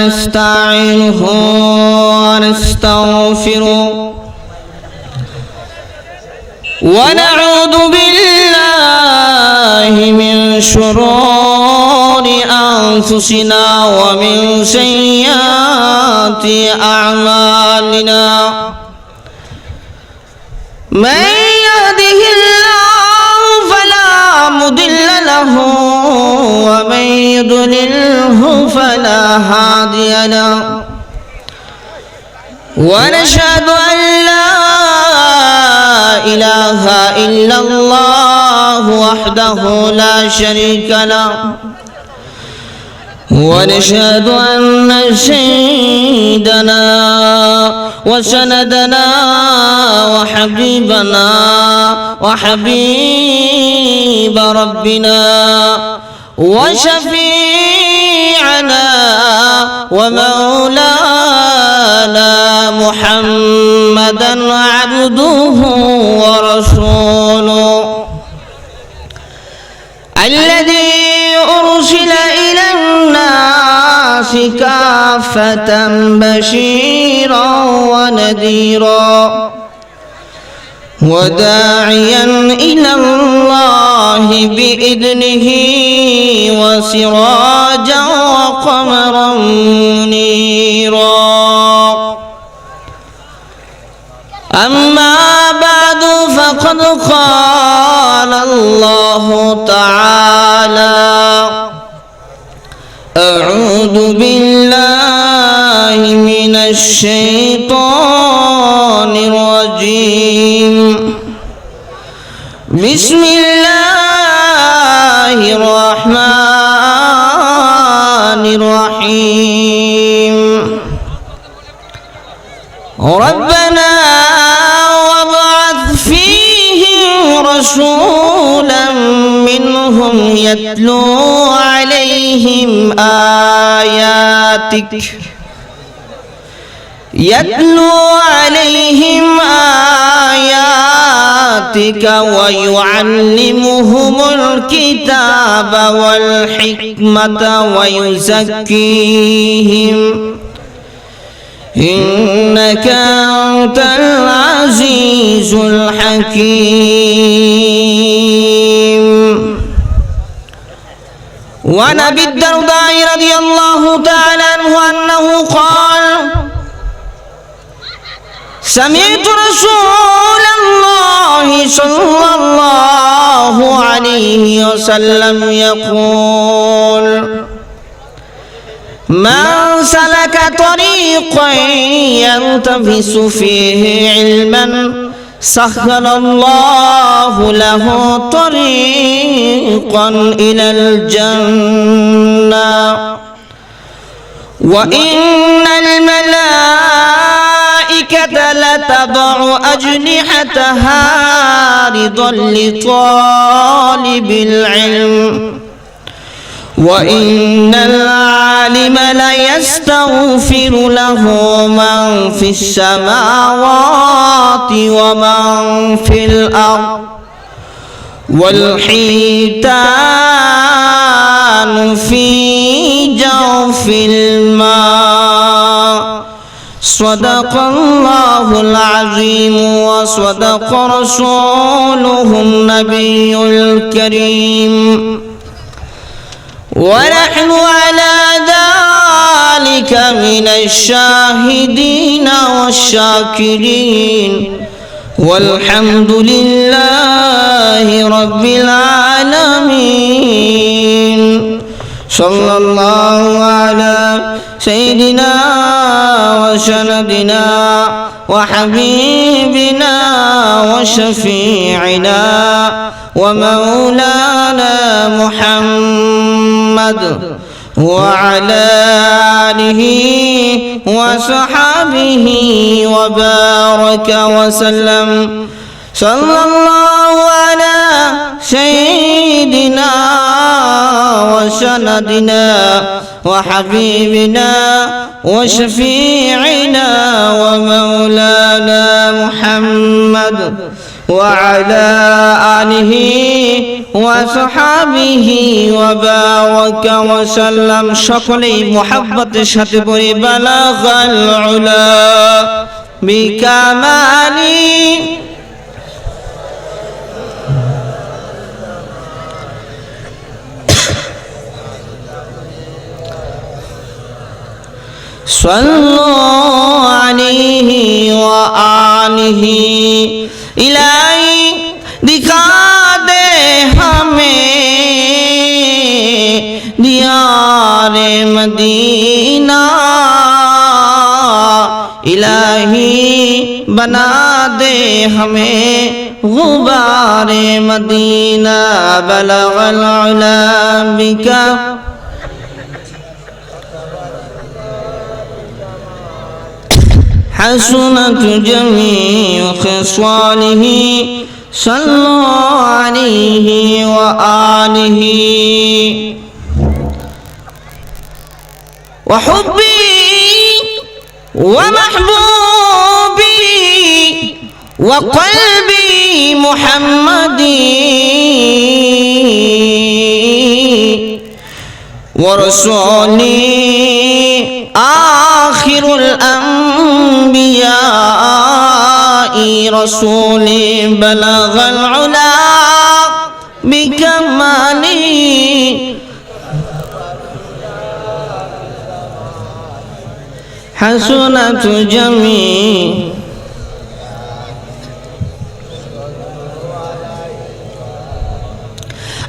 ونستعينه ونستغفره ونعوذ بالله من شرور أنفسنا ومن سيئات أعمالنا من يهده الله فلا مضل له ومن يضلله فلا هادي له ونشهد أن لا إله إلا الله وحده لا شريك له ونشهد أن سيدنا وسندنا وحبيبنا وحبيب ربنا وشفيعنا ومولانا محمدا عبده ورسوله الذي أرسل إلى الناس كافة بشيرا ونذيرا وداعيا إلى الله بإذنه وسراجا وقمرا منيرا أما بعد فقد قال الله تعالى أعوذ بالله من الشيطان الرجيم بسم الله الرحمن الرحيم ربنا وابعث فيهم رسولا منهم يتلو عليهم آياتك ويعلمهم الكتاب والحكمة ويزكيهم إنك أنت العزيز الحكيم. وعن أبي الدرداء رضي الله تعالى عنه أنه قال سمعت رسول الله صلى الله عليه وسلم يقول من سلك طريقا يلتمس فيه علما سهل الله له طريقا إلى الجنة وإن الملائكة لتضع أجنحتها رضا لطالب العلم وإن العالم ليستغفر له من في السماوات ومن في الأرض والحيتان في جوف الماء صدق الله العظيم وصدق رسوله النبي الكريم ونحن على ذلك من الشاهدين والشاكرين والحمد لله رب العالمين. صلى الله على سيدنا وسندنا وحبيبنا وشفيعنا ومولانا محمد وعلى آله وصحبه وبارك وسلم. صلى الله على سيدنا وسندنا وحبيبنا وشفيعنا ومولانا محمد وعلى آله وصحبه وبارك وسلم সকলেই মুহাব্বতের সাথে পড়ি বালাগাল উলা বিকামালি صلوا عليه وآله इलाही दिखा दे हमें दियारे मदीना इलाही बना दे हमें गुबारे मदीना बलगल उला बिका حسنت جميع خصاله صلوا عليه وآله وحبي ومحبوبي وقلبي محمدي ورسولي آخر الأنبياء رسولي بلغ العلا بكمالي حسنت جميع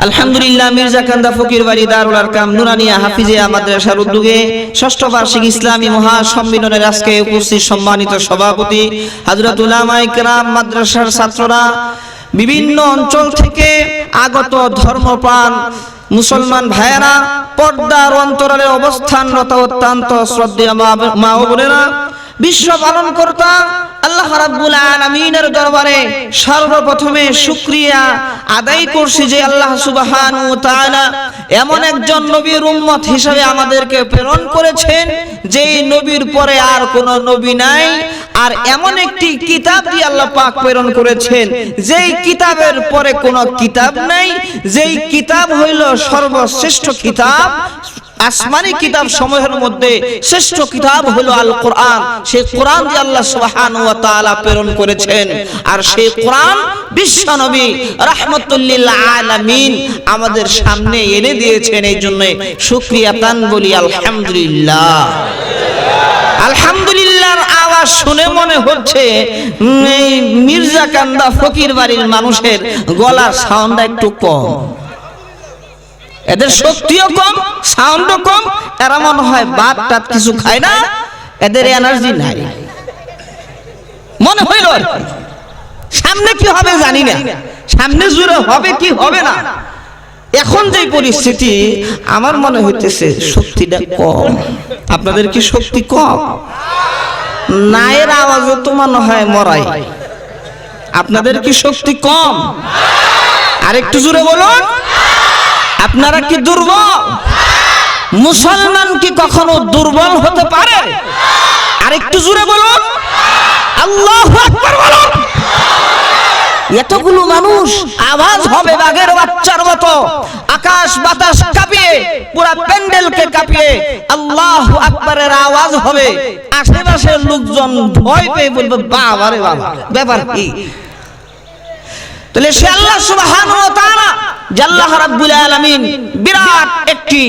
আলহামদুলিল্লাহ মির্জা কান্দা ফকির বাড়ি দারুল আরকাম নুরানিয়া হাফিজিয়া মাদ্রাসার উদ্যোগে ষষ্ঠ বার্ষিক ইসলামী মহাসম্মেলনের আজকে উপস্থিত সম্মানিত সভাপতি হযরত উলামায়ে কেরাম, মাদ্রাসার ছাত্ররা, বিভিন্ন অঞ্চল থেকে আগত ধর্মপ্রাণ মুসলমান ভাইয়েরা, পর্দার অন্তরালে অবস্থানরত অত্যন্ত শ্রদ্ধেয় মা ও বোনেরা, বিশ্ব পালন কর্তা আল্লাহ রাব্বুল আলামিনের দরবারে সর্বপ্রথমে শুকরিয়া আদায় করছি যে আল্লাহ সুবহানাহু ওয়া তাআলা এমন একজন নবীর উম্মত হিসেবে আমাদেরকে প্রেরণ করেছেন যেই নবীর পরে আর কোনো নবী নাই, আর এমন একটি কিতাব দিয়ে আল্লাহ পাক প্রেরণ করেছেন যেই কিতাবের পরে কোনো কিতাব নাই, যেই কিতাব হইল সর্বশ্রেষ্ঠ কিতাব। আসমানি কিতাব সমূহের মধ্যে শ্রেষ্ঠ কিতাব হলো আল কোরআন। সেই কোরআন দিয়ে আল্লাহ সুবহানাহু ওয়া তাআলা প্রেরণ করেছেন, আর সেই কোরআন বিশ্ব নবী রাহমাতুল লিল আলামিন আমাদের সামনে এনে দিয়েছেন। এই জন্য শুকরিয়া তান বলি আলহামদুলিল্লাহ। আলহামদুলিল্লাহর আওয়াজ শুনে মনে হচ্ছে এই মির্জা কান্দা ফকির বাড়ির মানুষের গলার সাউন্ড একটু কম, এদের শক্তিও কম, সাউন্ডও কম, এরা মনে হয় ভাত টাত কিছু খায় না, এদের এনার্জি নাই মনে হইল। সামনে কি হবে জানি না, সামনে জুড়ে হবে কি হবে না। এখন যে পরিস্থিতি আমার মনে হইতেছে শক্তিটা কম। আপনাদের কি শক্তি কম? নায়ের আওয়াজও তো মনে হয় মরাই। আপনাদের কি শক্তি কম? আর একটু জোরে বলুন। আপনারা কি দুর্বল? মুসলমান কি কখনো দুর্বল হতে পারে? আর একটু জোরে বলুন আল্লাহু আকবার বলুন। এতগুলো মানুষ আওয়াজ হবে বাঘের বাচ্চার মতো, আকাশ বাতাস কাঁপিয়ে পুরো প্যান্ডেলকে কাঁপিয়ে আল্লাহু আকবারের আওয়াজ হবে। আশেপাশের লোকজন ভয় পেয়ে বলবে বাবা রে বাবা, ব্যাপার কি? তাহলে সে আল্লাহ সুবহানাহু ওয়া তাআলা আল্লাহ রাব্বুল আলামিন বিরাট একটি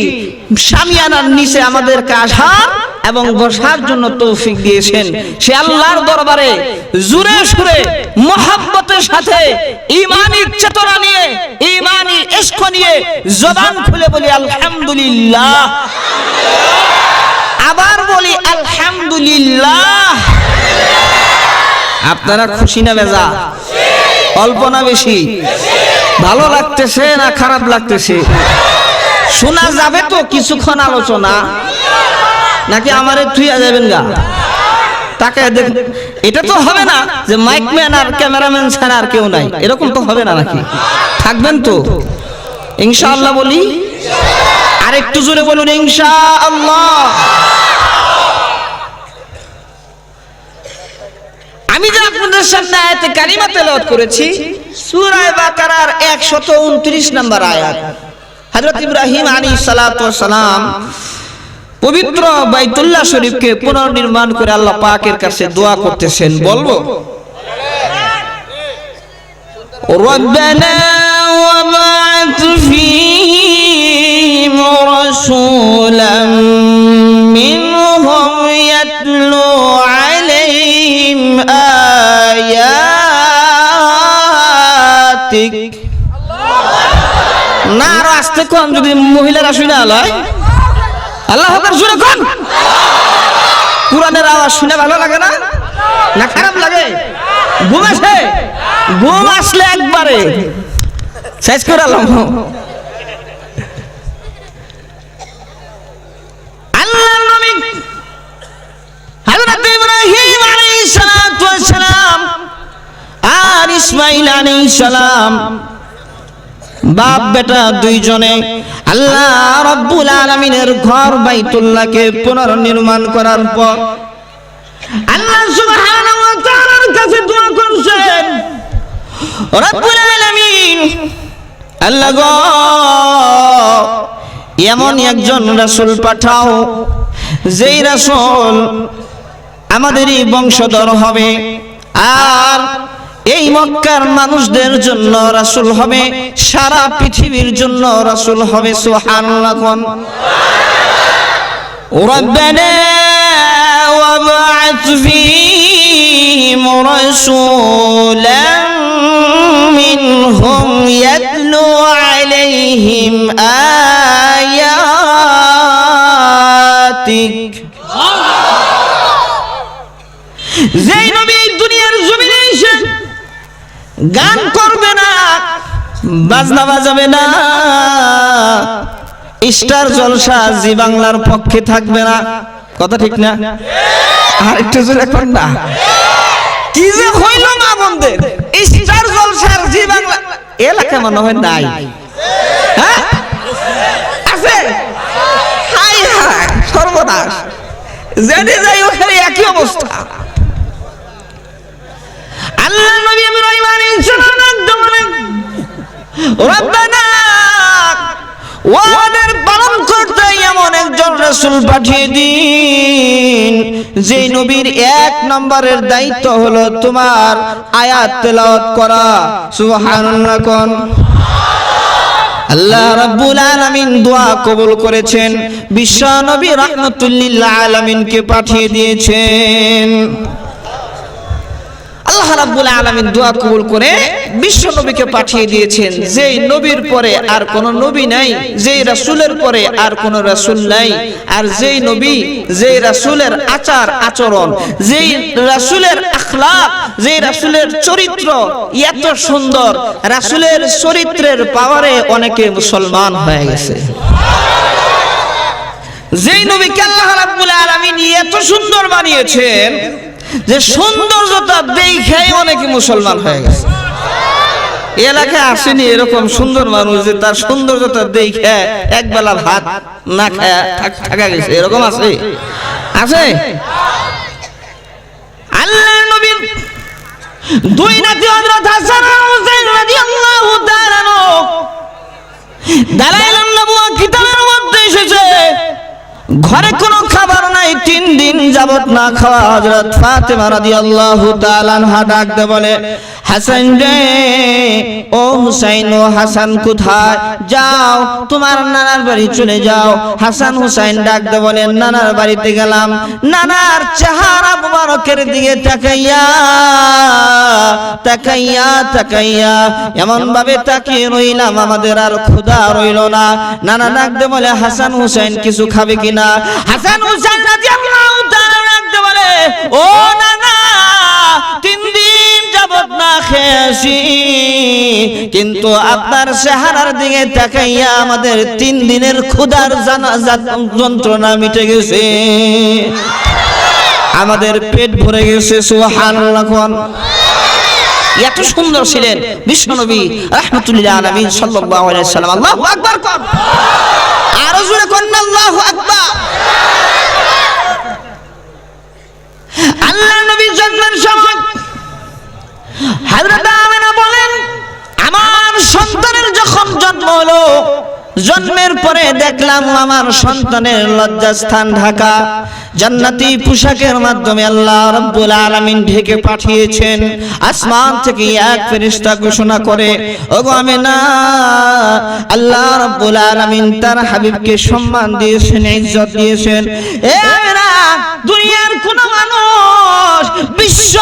শামিয়ানার নিচে আমাদেরকে আসার এবং বসার জন্য তৌফিক দিয়েছেন। সে আল্লাহর দরবারে জোরে সুরে মুহাব্বতের সাথে ঈমানি চেতনা নিয়ে, ঈমানি ইশক নিয়ে জবান খুলে বলি আলহামদুলিল্লাহ। আবার বলি আলহামদুলিল্লাহ। আপনারা খুশি না বেজা? অল্প না বেশি? ভালো লাগতেছে না খারাপ লাগতেছে? শোনা যাবে তো কিছুক্ষণ আলোচনা, নাকি আমারে থুইয়া যাবেন গা? তাকে এটা তো হবে না যে মাইকম্যান আর ক্যামেরাম্যান ছাড়া আর কেউ নাই, এরকম তো হবে না, নাকি থাকবেন তো ইনশাআল্লাহ? বলি আর একটু জোরে বলুন ইনশাআল্লাহ। আমি যে আপনাদের সামনে আয়াতে কারিমা তেলাওয়াত করেছি সূরা বাকারার 129 নম্বর আয়াত। হযরত ইব্রাহিম আলাইহিস সালাতু ওয়াস সালাম পবিত্র বাইতুল্লাহ শরীফকে পুনর্নির্মাণ করে আল্লাহ পাকের কাছে দোয়া করতেছেন। বলবো রব্বানা ওয়াবআথ ফীহিম রাসূলাম মিনহুম ইয়াতলু আলাইহিম আয়াতিক। না আরো আস্তে কোন, যদি মহিলারা শুনে আলায় আল্লাহ আকবার জোরে কোন। কুরআনের আওয়াজ শুনে ভালো লাগে না? না খারাপ লাগে? ঘুম আসে? ঘুম আসলে একবারে শেষ করে আলাম। আল্লাহর নবী হযরত ইব্রাহিম আলাইহিস সালাতু ওয়াস সালাম আর ইসমাঈল আলাইহিস সালাম বাপ বেটা দুইজনে আল্লাহ রাব্বুল আলামিনের ঘর বাইতুল্লাহকে পুনর্নির্মাণ করার পর আল্লাহ সুবহানাহু ওয়া তাআলার কাছে দোয়া করছেন, রব্বুল আলামিন আল্লাহ গো এমন একজন রাসূল পাঠাও যেই রাসূল আমাদেরই বংশধর হবে আর এই মক্কার মানুষদের জন্য রাসূল হবে, সারা পৃথিবীর জন্য রাসূল হবে। সুবহানাল্লাহ কোন। রব্বানা ওয়াবআথ ফীহিম রাসূলাম মিনহুম ইয়াতলু আলাইহিম আয়াতিক। যেই নবী দুনিয়ার জমিনে এসে গান করবে না, বাজনা বাজাবে না, স্টার জলসা জি বাংলার পক্ষে থাকবে না। কথা ঠিক না? আর একটু জোরে কোন না। কি যে হইল মা বোনদের, স্টার জলসার জি বাংলা এলাকা মনে হয় নাই। হ্যাঁ আছে? হাই হাই সর্বনাশ, যেতে যাই ওখানে একই অবস্থা। আল্লাহ নবী ইব্রাহিম আলাইহিস সালাম বলেন, রব্বানা ওয়াদের পালন করতে এমন একজন রাসূল পাঠিয়ে দিন যে নবীর এক নম্বরের দায়িত্ব হলো তোমার আয়াত তেলাওয়াত করা। সুবহানাল্লাহ কোন। আল্লাহ রাব্বুল আলামিন দোয়া কবুল করেছেন, বিশ্ব নবী রাহমাতুল লিল আলামিনকে পাঠিয়ে দিয়েছেন। আল্লাহ রাব্বুল আলামিন দোয়া কবুল করে বিশ্ব নবীকে পাঠিয়ে দিয়েছেন। যেই নবীর পরে আর কোন নবী নাই, যেই রাসূলের পরে আর কোন রাসূল নাই, আর যেই নবী যেই রাসূলের আচার আচরণ, যেই রাসূলের আখলাক, যেই রাসূলের চরিত্র এত সুন্দর, রাসূলের চরিত্রের পাওয়ারে অনেকে মুসলমান হয়ে গেছে। যেই নবীকে আল্লাহ রাব্বুল আলামিন এত সুন্দর বানিয়েছেন যে সৌন্দর্যতা দেখে অনেকে মুসলমান হয়ে গেছে। এলাকায় আসেনি এরকম সুন্দর মানুষ যে তার সৌন্দর্যতা দেখে একবেলা ভাত না খায়া থাকা গেছে, এরকম আছে? আছে? আল্লাহর নবীর দুই নাতি হযরত হাসান আর হুসাইন রাদিয়াল্লাহু তাআলা দালাইলুন নবুওয়া কিতাবের মধ্যে এসেছে, ঘরে কোনো খাবার নাই, 3 দিন যাবত না খাওয়া। হযরত ফাতেমা রাদিয়াল্লাহু তাআলা আনহা ডাক দিয়ে বলে, হাসান রে ও হুসাইন, ও হাসান কোথায়? যাও তোমার নানার বাড়ি চলে যাও। হাসান হুসাইন ডাক দিয়ে বলে, নানার বাড়িতে গেলাম, নানার চেহারা মুবারকের দিকে তাকাইয়া তাকাইয়া তাকাইয়া এমন ভাবে তাকিয়ে রইলাম আমাদের আর ক্ষুধা রইল না। নানা ডাক দিয়ে বলে, হাসান হুসাইন কিছু খাবে কিনা? হাসান হুসাইন রাদিয়াল্লাহু তাআলা ডাক দিয়ে বলে, ও নানা 3 দিন যাবত না খেয়েছি, কিন্তু আপনার চেহারার দিকে তাকাইয়া আমাদের 3 দিনের ক্ষুধার যন্ত্রণা মিটে গেছে, আমাদের পেট ভরে গেছে। সুবহানাল্লাহ। এত সুন্দর ছিলেন বিশ্বনবী রাহমাতুল্লিল আলামিন সাল্লাল্লাহু আলাইহি ওয়াসাল্লাম। আল্লাহু আকবার কোন। আরো জোরে কোন আল্লাহু আকবার। আল্লাহর নবী জন্মের সময় হযরত আমিনা বলেন, আমার সন্তানের যখন জন্ম হলো, জন্মের পরে দেখলাম আমার সন্তানের লজ্জাস্থান ঢাকা, জান্নাতি পোশাকের মাধ্যমে আল্লাহ রাব্বুল আলামিন ঢেকে পাঠিয়েছেন। আসমান থেকে এক ফেরেশতা ঘোষণা করে, ওগো আমিনা, আল্লাহ রাব্বুল আলামিন তার হাবিবকে সম্মান দিয়েছেন, ইজ্জত দিয়েছেন। এ আমিনা, দুনিয়ার কোন মানুষ বিশ্ব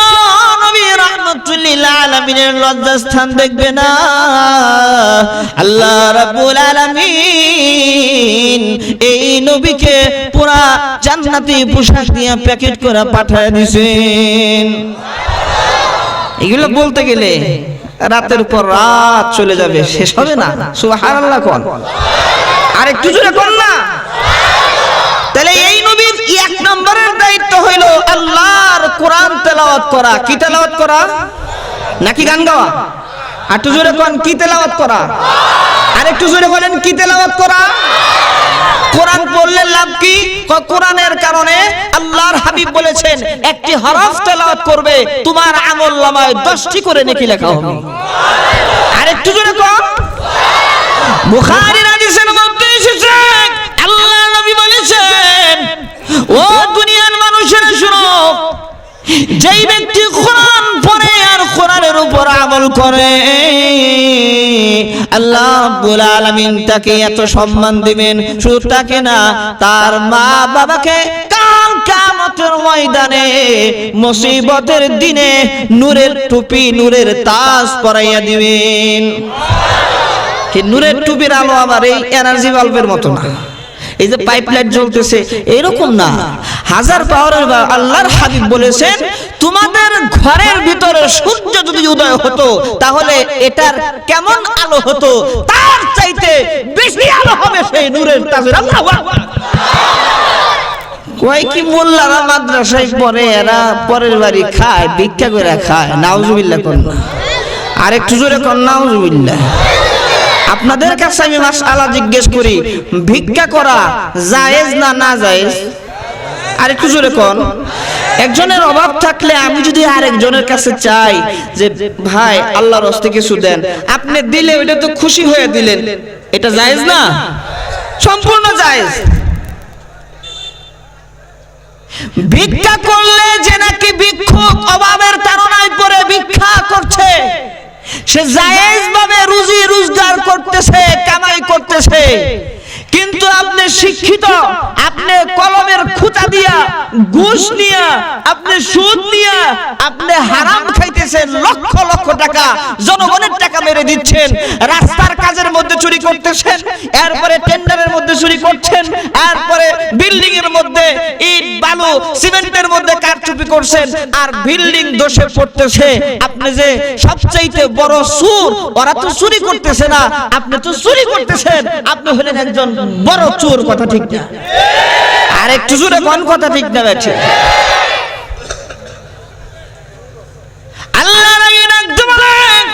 নবী রাহমাতুল লিল আলামিনের লজ্জাস্থান দেখবে না। আল্লাহ রাব্বুল আলামিন এই নবীকে পুরা জান্নাতি পোশাক দিয়ে প্যাকেট করে পাঠিয়ে দিয়েছেন। এগুলো বলতে গেলে রাতের পর রাত চলে যাবে, শেষ হবে না। সুবহানাল্লাহ কোন, আর একটু জোরে কোন না। তাহলে এই নবীর এক নম্বরের দায়িত্ব হইল আল্লাহর কোরআন তেলাওয়াত করা। কি তেলাওয়াত করা? নাকি গান গাওয়া? একটু জোরে কোন, কি তেলাওয়াত করা? আর একটু জোরে বলেন, কি তেলাওয়াত করা? কোরআন পড়লে লাভ কি? কোরআনের কারণে আল্লাহর হাবিব বলেছেন, একটি হরফ তেলাওয়াত করবে তোমার আমলনামায় 10টি করে নেকি লেখা হবে। আর একটু জোরে কোন। বুখারীর হাদিসের মধ্যে এসেছে, আল্লাহর নবী বলেছেন, ও দুনিয়ার মানুষেরা শুনো, যেই ব্যক্তি কোরআন পড়ে আর কোরআনের উপর আমল করে, আল্লাহ রাব্বুল আলামিন তাকে এত সম্মান দিবেন, শুধু তাকে না, তার মা বাবাকে কাল কিয়ামতের ময়দানে মুসিবতের দিনে নূরের টুপি, নূরের তাজ পরাইয়া দিবেন। কি নূরের টুপির আলো আবার এই এনার্জি বাল্বের মতো না, এই যে পাইপ লাইট জ্বলতেছে এরকম না, হাজার পাওয়ারের। আল্লাহর হাবিব বলেছেন, তোমাদের ঘরের ভিতরে সূর্য যদি উদয় হতো তাহলে এটার কেমন আলো হতো, তার চাইতে বেশি আলো হবে সেই নূরের তাজের। আল্লাহু আকবার। কয় কি মোল্লারা মাদ্রাসায় পড়ে, এরা পরের বাড়ি খায়, ভিক্ষা করে খায়। নাউজুবিল্লাহ কোন। আর একটু জোরে কোন, নাউজুবিল্লাহ। আপনাদের কাছে আমি মাসআলা জিজ্ঞেস করি, ভিক্ষা করা জায়েজ না না জায়েজ? আর একটু জোরে কোন। একজনের অভাব থাকলে আমি যদি আরেকজনের কাছে চাই যে ভাই আল্লাহর রাস্তায় কিছু দেন, আপনি দিলে ওইটা তো খুশি হয়ে দিলেন, এটা জায়েজ না? সম্পূর্ণ জায়েজ। ভিক্ষা করলে যে নাকি ভিক্ষুক অভাবের তাড়নায় পড়ে ভিক্ষা করছে, সে জায়েজ ভাবে রুজি রোজগার করতেছে, কামাই করতেছে, কিন্তু আপনি শিক্ষিত, আপনি কলমের খুঁটা দিয়া, ঘুষ নিয়া, আপনি সুদ নিয়া, আপনি হারাম খাইতেছেন, লক্ষ লক্ষ টাকা জনগণের টাকা মেরে দিচ্ছেন, রাস্তার কাজের মধ্যে চুরি করতেছেন, এরপরে টেন্ডারের মধ্যে চুরি করছেন, এরপরে বিল্ডিং এর মধ্যে ইট বালু সিমেন্টের মধ্যে কারচুপি করছেন, আর বিল্ডিং দোষে পড়তেছে। আপনি যে সবচাইতে বড় চোর, ওরা তো চুরি করতেছে না, আপনি তো চুরি করতেছেন, আপনি হলেন একজন বড় চোর। কথা ঠিক না? আর একটু জোরে কোন, কথা ঠিক না? বেঠে আল্লাহ নবী ডাকতে বলেন,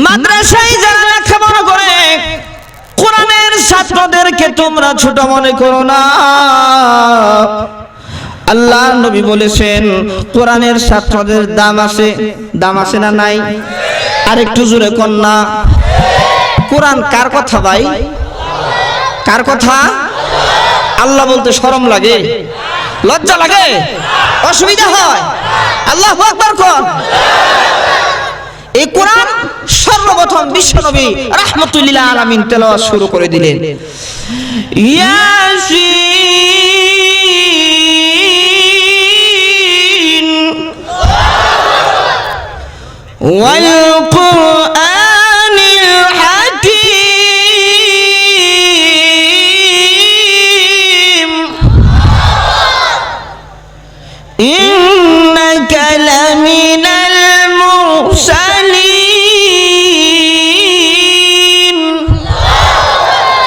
মাদ্রাসায় যারা লেখাপড়া করে কোরআনের ছাত্রদেরকে তোমরা ছোট মনে করো না। আল্লাহ নবী বলেছেন, কোরআনের ছাত্রদের দাম আছে। দাম আছে না নাই? আর একটু জোরে কোন না। কোরআন কার কথা ভাই? কার কথা? আল্লাহ বলতে শরম লাগে, লজ্জা লাগে, অসুবিধা হয়? আল্লাহু আকবার কোন। এই কোরআন সর্বপ্রথম বিশ্বনবী রাহমাতুল লিল আলামিন তেলাওয়াত শুরু করে দিলেন। ইয়াসিন ওয়াল কুরআনিল হাকীম ইন্নাকা লামিনাল মুরসালিন।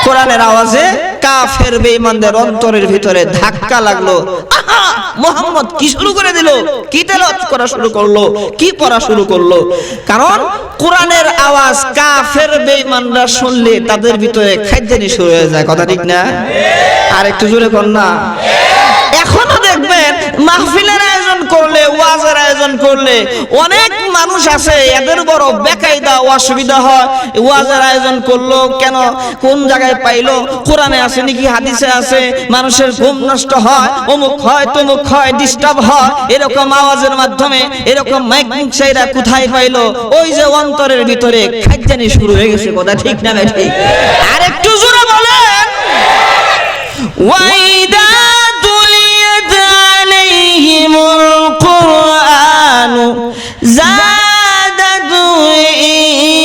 কোরআনের আওয়াজে কাফের বেঈমানদের অন্তরের ভিতরে ধাক্কা লাগলো। আহা, মুহাম্মদ কি শুরু করে দিল, কি তেলাওয়াত করা শুরু করলো, কি পড়া শুরু করলো। কারণ কোরআনের আওয়াজ কাফের বেঈমানরা শুনলে তাদের ভিতরে খাদ্যানি শুরু হয়ে যায়। কথা ঠিক না? আর একটু জোরে কর না। এখনো দেখবেন মাহফিলের আয়োজন করলে, ওয়াজের আয়োজন করলে অনেক মানুষ আছে এদের বড় বেকায়দা অসুবিধা হয়। ওয়াজের আয়োজন করলো কেন, কোন জায়গায় পাইলো, কোরআনে আছে নাকি হাদিসে আছে, মানুষের ঘুম নষ্ট হয়, অমুক হয় তমুক হয়, ডিস্টার্ব হয়, এরকম আওয়াজের মাধ্যমে এরকম মাইকিং সাইরা কোথায় পাইলো? ওই যে অন্তরের ভিতরে খাইজানি শুরু হয়ে গেছে। কথা ঠিক না ঠিক? আর একটু জোরে বলেন। ওয়াইদা তুলিয়াত আলাইহিমুল কুরআনু যাদাতু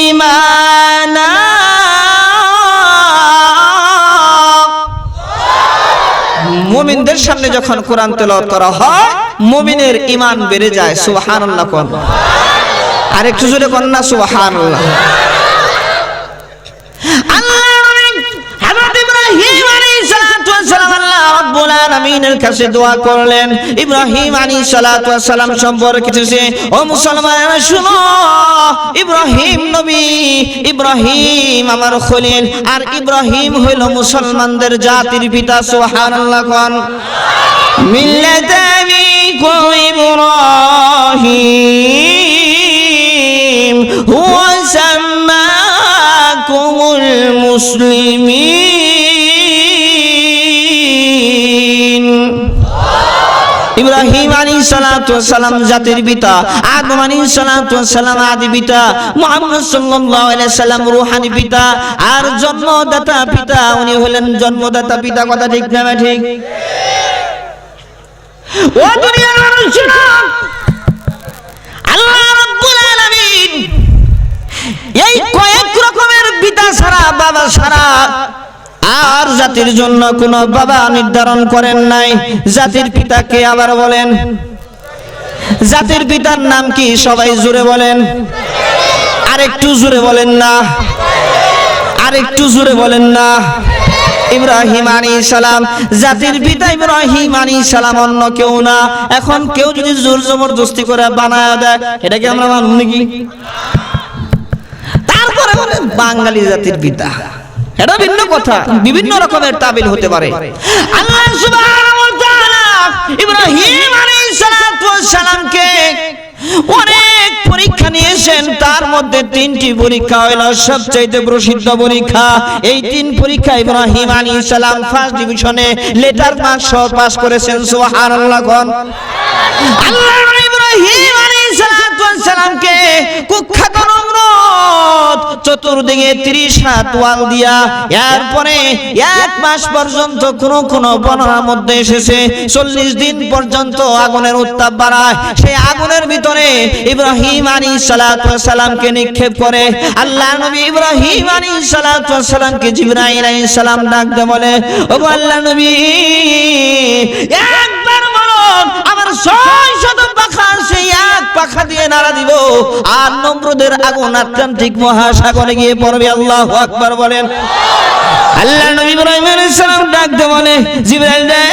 ঈমানা। মুমিনদের সামনে যখন কোরআন তেলাওয়াত করা হয় মুমিনের ঈমান বেড়ে যায়। সুবহানাল্লাহ কোন। আর একটু জোরে কোন না সুবহানাল্লাহ। আলামিনের কাছে দোয়া করলেন। ইব্রাহিম আলাইহিস সালাতু ওয়াস সালাম সম্পর্কে কিছু, ও মুসলমানেরা শুনো, ইব্রাহিম নবী, ইব্রাহিম আমার খলিল, আর ইব্রাহিম হইল মুসলমানদের জাতির পিতা। সুবহানাল্লাহ কোন। মিল্লাতা আবিকুম ইব্রাহিম হুয়া সাম্মাকুমুল মুসলিমিন। ইব্রাহিম আলাইহিস সালাতু ওয়াস সালাম জাতির পিতা, আদম আলাইহিস সালাতু ওয়াস সালাম আদি পিতা, মুহাম্মদ সাল্লাল্লাহু আলাইহি সাল্লাম রূহানি পিতা, আর জন্মদাতা পিতা উনি হলেন জন্মদাতা পিতা। কথা ঠিক না ঠিক? ও দুনিয়ার মানুষেরা, আল্লাহ রাব্বুল আলামিন এই কয়েক রকমের পিতা ছাড়া, বাবা ছাড়া আর জাতির জন্য কোন বাবা নির্ধারণ করেন নাই। জাতির পিতাকে আবার বলেন, জাতির পিতার নাম কি? সবাই জোরে বলেন। আর একটু জোরে বলেন না, আর একটু জোরে বলেন না। ইব্রাহিম আলাইহিস সালাম জাতির পিতা ইব্রাহিম আলাইহিস সালাম, অন্য কেউ না। এখন কেউ যদি জোর জবরদস্তি করে বানায় দেয়, এটা কি আমরা মানব নাকি? তারপরে বলে বাঙালি জাতির পিতা, এটা ভিন্ন কথা, বিভিন্ন রকমের তাবিল হতে পারে। আল্লাহ সুবহানাহু ওয়া তাআলা ইব্রাহিম আলাইহিস সালাতু ওয়াস সালামকে অনেক পরীক্ষা নিয়েছেন, তার মধ্যে তিনটি পরীক্ষা হইল সবচেয়ে প্রসিদ্ধ পরীক্ষা। এই তিন পরীক্ষা ইব্রাহিম আলাইহিস সালাম ফার্স্ট ডিভিশনে লেটার পাস করেছেন। সুবহানাল্লাহ কোন। আল্লাহ ইব্রাহিম আলাইহিস সালাতু ওয়াস সালামকে কুখ্যাত নমরুদ চতুর্দিকে 30 হাত ওয়াল দিয়া, এরপরে 1 মাস পর্যন্ত কোন বর্ণনার মধ্যে এসেছে 40 দিন পর্যন্ত আগুনের উত্তাপ বাড়ায়। সেই আগুনের ভিতরে ইব্রাহিম আলাইহিস সালাতু ওয়াস সালামকে নিক্ষেপ করে। আল্লাহ নবী ইব্রাহিম আলাইহিস সালাতু ওয়াস সালামকে জিবরাইল আলাইহিস সালাম ডাক দিয়ে বলে, ও আল্লাহ নবী, একবার বলুন আমার 600 পাখা, সেই এক পাখা দিয়ে নাড়া দিব আর নমরুদের আগুন আটলান্টিক মহাসাগরে গিয়ে পড়বে। আল্লাহু আকবার বলেন। আল্লাহ নবী ইব্রাহিম আলাইহিস সালাম ডাক দিয়ে বলে, জিবরাইল রে,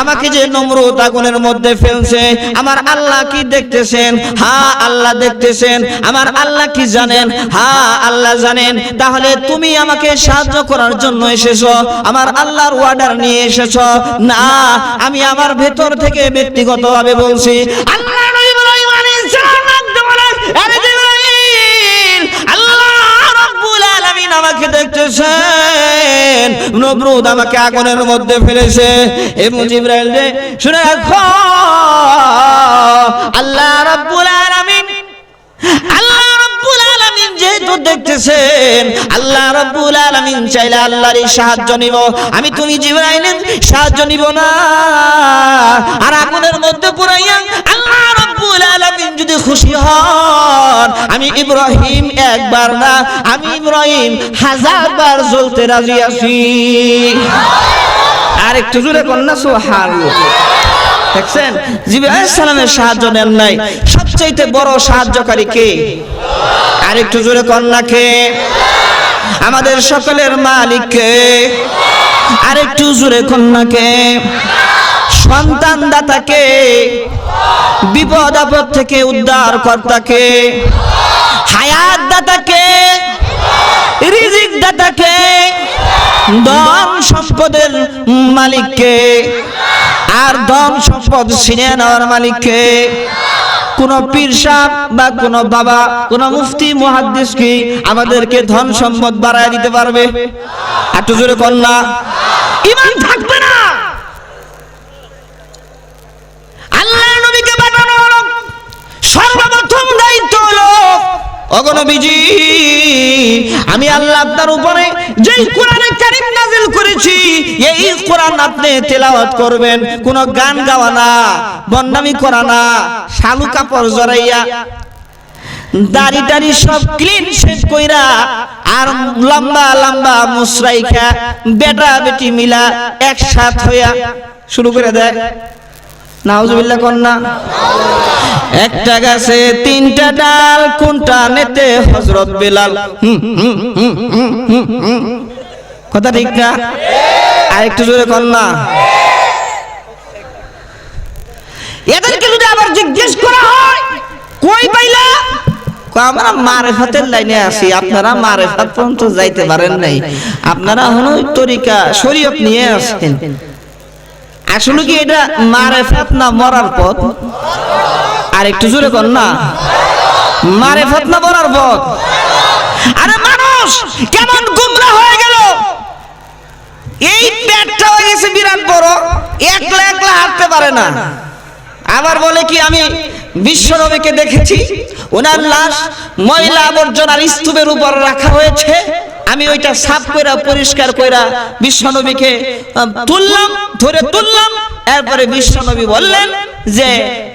আমাকে যে নমরুদ আগুনের মধ্যে ফেলছে, আমার আল্লাহ কি দেখতেছেন? হ্যাঁ আল্লাহ দেখতেছেন। আমার আল্লাহ কি জানেন? হ্যাঁ আল্লাহ জানেন। তাহলে তুমি আমাকে সাহায্য করার জন্য এসেছো, আমার আল্লাহর অর্ডার নিয়ে এসেছো? না, আমি আমার ভেতর থেকে ব্যক্তিগতভাবে বলছি। আল্লাহ নবী ইব্রাহিম আলাইহিস সালাম ডাক দিয়ে বলে, আরে জিবরাইল, আল্লাহ রাব্বুল আলামিন আমাকে দেখতেছেন, নমরুদ আমাকে আগুনের মধ্যে ফেলেছে। এবং জিবরাইল রে, শুনে রাখো, আল্লাহ রাব্বুল আলামিন, আল্লাহ রাব্বুল আলামিন যেহেতু দেখতেছেন, আল্লাহ রাব্বুল আলামিন চাইলে আল্লাহরই সাহায্য নিব, আমি তুমি জিবরাইলের সাহায্য নিব না। আর আগুনের মধ্যে পুরাইয়া আল্লাহ রাব্বুল আলামিন যদি খুশি হন, আমি ইব্রাহিম একবার না, আমি ইব্রাহিম 1000 বার জ্বলতে রাজি আছি। আর একটু জোরে কোন না সুবহানাল্লাহ। দেখছেন, জিবরাইল আলাইহিস সালামের সাহায্য নেন নাই। সবচেয়ে বড় সাহায্যকারী কে? আর একটু জোরে কোন না কে? আমাদের সকলের মালিক কে? আর একটু জোরে কোন না কে? সন্তান দাতা কে? বিপদ আপদ থেকে উদ্ধার কর্তা কে? হায়াত দাতা কে? রিজিক দাতা কে? ধন সম্পদের মালিক কে? আর ধন সম্পদ ছিনে নেওয়ার মালিক কে? কোন পীর সাহেব বা কোন বাবা, কোন মুফতি মুহাদ্দিস কি আমাদেরকে ধন সম্পদ বাড়ায় দিতে পারবে? একটু জোরে বল না। ঈমান থাকবে না। আল্লাহর নবীকে বানানো হলো সর্বপ্রথম দায়িত্ব হলো, ওগো নবীজি, আমি আল্লাহ আপনার উপরে যেই কোরআনে কারীম নাযিল করেছি এই কোরআন আপনি তেলাওয়াত করবেন। কোন গান গাওয়া না, বন্নামি করা না, শালু কাপড় জড়াইয়া দাড়ি টাড়ি সব ক্লিন শেভ কইরা আর লম্বা লম্বা মুসরাইখা বেটা বেটি মিলা একসাথ হইয়া শুরু করে দেয়। নাউজুবিল্লাহ কন্যা। একটা গাছে তিনটা ডাল, কোনটা নেতে হযরত বেলাল। কথা ঠিক না? আর একটু জোরে কন্যা। এদেরকে যদি আবার জিজ্ঞেস করা হয় কই পাইলা, আমরা মারেফাতের লাইনে আছি, আপনারা মারেফাত পর্যন্ত যাইতে পারেন নাই, আপনারা হলো তরিকা শরীয়ত নিয়ে আসেন। আসলে কি এটা মারেফাত না মরার পথ? আর একটু জোরে কর না। মারেফাত না মরার পথ? আরে মানুষ কেমন গুমরাহ হয়ে গেল, এই পেটটা হয়ে গেছে বিরাট বড়, একলা একলা হাঁটতে পারে না। আবার বলে কি আমি বিশ্বনবীকে দেখেছি, ওনার লাশ ময়লা আবর্জনার স্তূপের উপর রাখা হয়েছে, আমি ওইটা সাফ কইরা পরিষ্কার কইরা বিশ্বনবীকে তুললাম, ধরে তুললাম। এরপরে বিশ্বনবী বললেন যে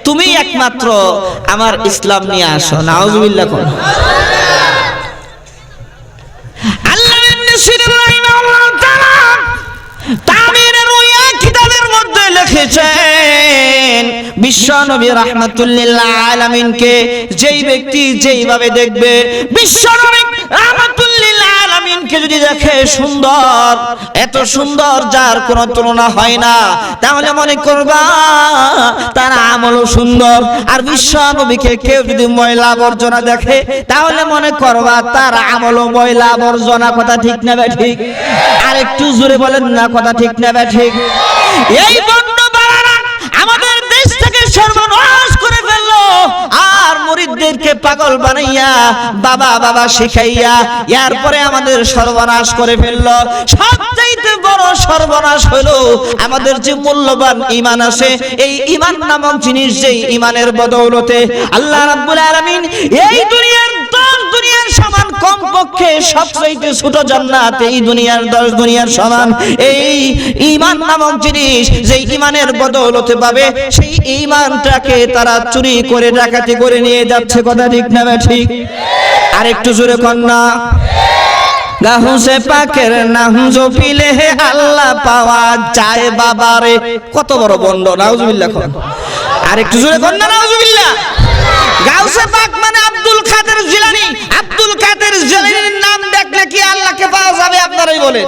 তুমি একমাত্র আমার ইসলাম নিয়ে আসো। নাউজুবিল্লাহ। আল্লাহ ইবনে সিরিন রাহিমাহুল্লাহ তাআলা তামিরের রুয়া কিতাবের মধ্যে লিখেছেন, বিশ্বনবী রাহমাতুল্লিল আলামিনকে যেই ব্যক্তি যেইভাবে দেখবে, বিশ্বনবী রাহমাতুল্লিল আলামিনকে যদি দেখে সুন্দর, এত সুন্দর যার কোনো তুলনা হয় না, তাহলে মনে করবা তার আমলও সুন্দর। আর বিশ্বনবীকে কেউ যদি ময়লা আবর্জনা দেখে তাহলে মনে করবা তার আমলও ময়লা আবর্জনা। কথা ঠিক না বে ঠিক? আর একটু জোরে বলেন না, কথা ঠিক না বে ঠিক? এই বন্য বাড়ারা আমাদের দেশ থেকে সর্বনাশ করে ফেললো, আর মুরিদদেরকে পাগল বানাইয়া বাবা বাবা শিখাইয়া এরপরে আমাদের সর্বনাশ করে ফেললো। সবচাইতে বড় সর্বনাশ হলো আমাদের যে মূল্যবান ঈমান আছে, এই ঈমান নামক জিনিস, যেই ঈমানের বদৌলতে আল্লাহ রাব্বুল আলামিন এই দুনিয়ার 10 দুনিয়ার সমান, কমপক্ষে সবচাইতে ছোট জান্নাত এই দুনিয়ার 10 দুনিয়ার সমান, এই ঈমান নামক জিনিস যেই ঈমানের বদৌলতে পাবে, সেই ঈমানটাকে তারা চুরি করে ডাকাতি করে নিয়ে যাচ্ছে। কথা ঠিক না ঠিক? আর একটু জোরে কর না। গাহুসে পাকের নাম জপিলে আল্লাহ পাওয়া যায় বাবারে। কত বড় বন্ড। নাউজুবিল্লাহ। আর একটু জোরে কর না। নাউজুবিল্লাহ। গাউসে পাক মানে আব্দুল কাদের জিলানী। আব্দুল কাদের জিলানীর নাম দেখলে কি আল্লাহকে পাওয়া যাবে? আপনারাই বলেন।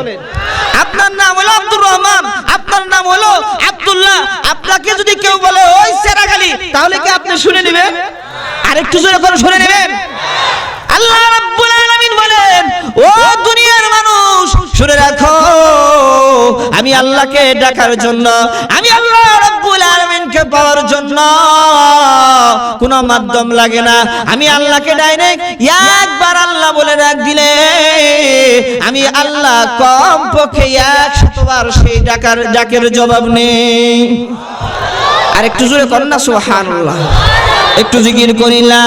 আপনার নাম হলো আব্দুর রহমান, আপনার নাম হলো আব্দুল্লাহ, আপনাকে যদি কেউ বলে ওই সেরাগালি, তাহলে কি আপনি শুনে নেবেন? আর একটু জোরে করে শুনে নেবেন। আল্লাহ রাব্বুল আলামিন বলেন, ও দুনিয়ার মানুষ শুনে রাখো, আমি আল্লাহকে ডাকার জন্য, আমি আল্লাহ রাব্বুল আলামিনকে পাওয়ার জন্য কোনো মাধ্যম লাগে না। আমি আল্লাহকে ডাইরেক্ট একবার আল্লাহ বলে ডাক দিলে আমি আল্লাহ কমপক্ষে 100 বার সেই ডাকের জবাব নেই। আর একটু জোরে করেন না সুবহানাল্লাহ। একটু জিকির করি লা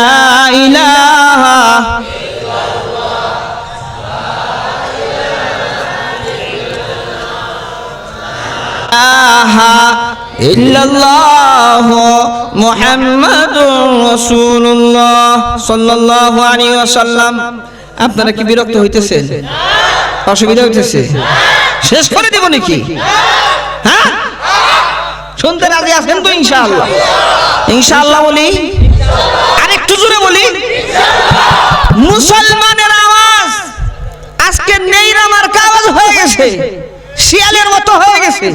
ইলাহা ইল্লাল্লাহু মুহাম্মাদুর রাসূলুল্লাহ সাল্লাল্লাহু আলাইহি ওয়াসাল্লাম। আপনারা কি বিরক্ত হইতেছেন? অসুবিধা হইতেছে? শেষ করে দেব নাকি? হ্যাঁ, শুনতে রাজি আছেন তো? ইনশাআল্লাহ। ইনশাআল্লাহ বলি, আরেকটু জোরে বলি। মুসলমানের আওয়াজ আজকে নেইরামার আওয়াজ হয়ে গেছে, শিয়ালের মতো হয়ে গেছে।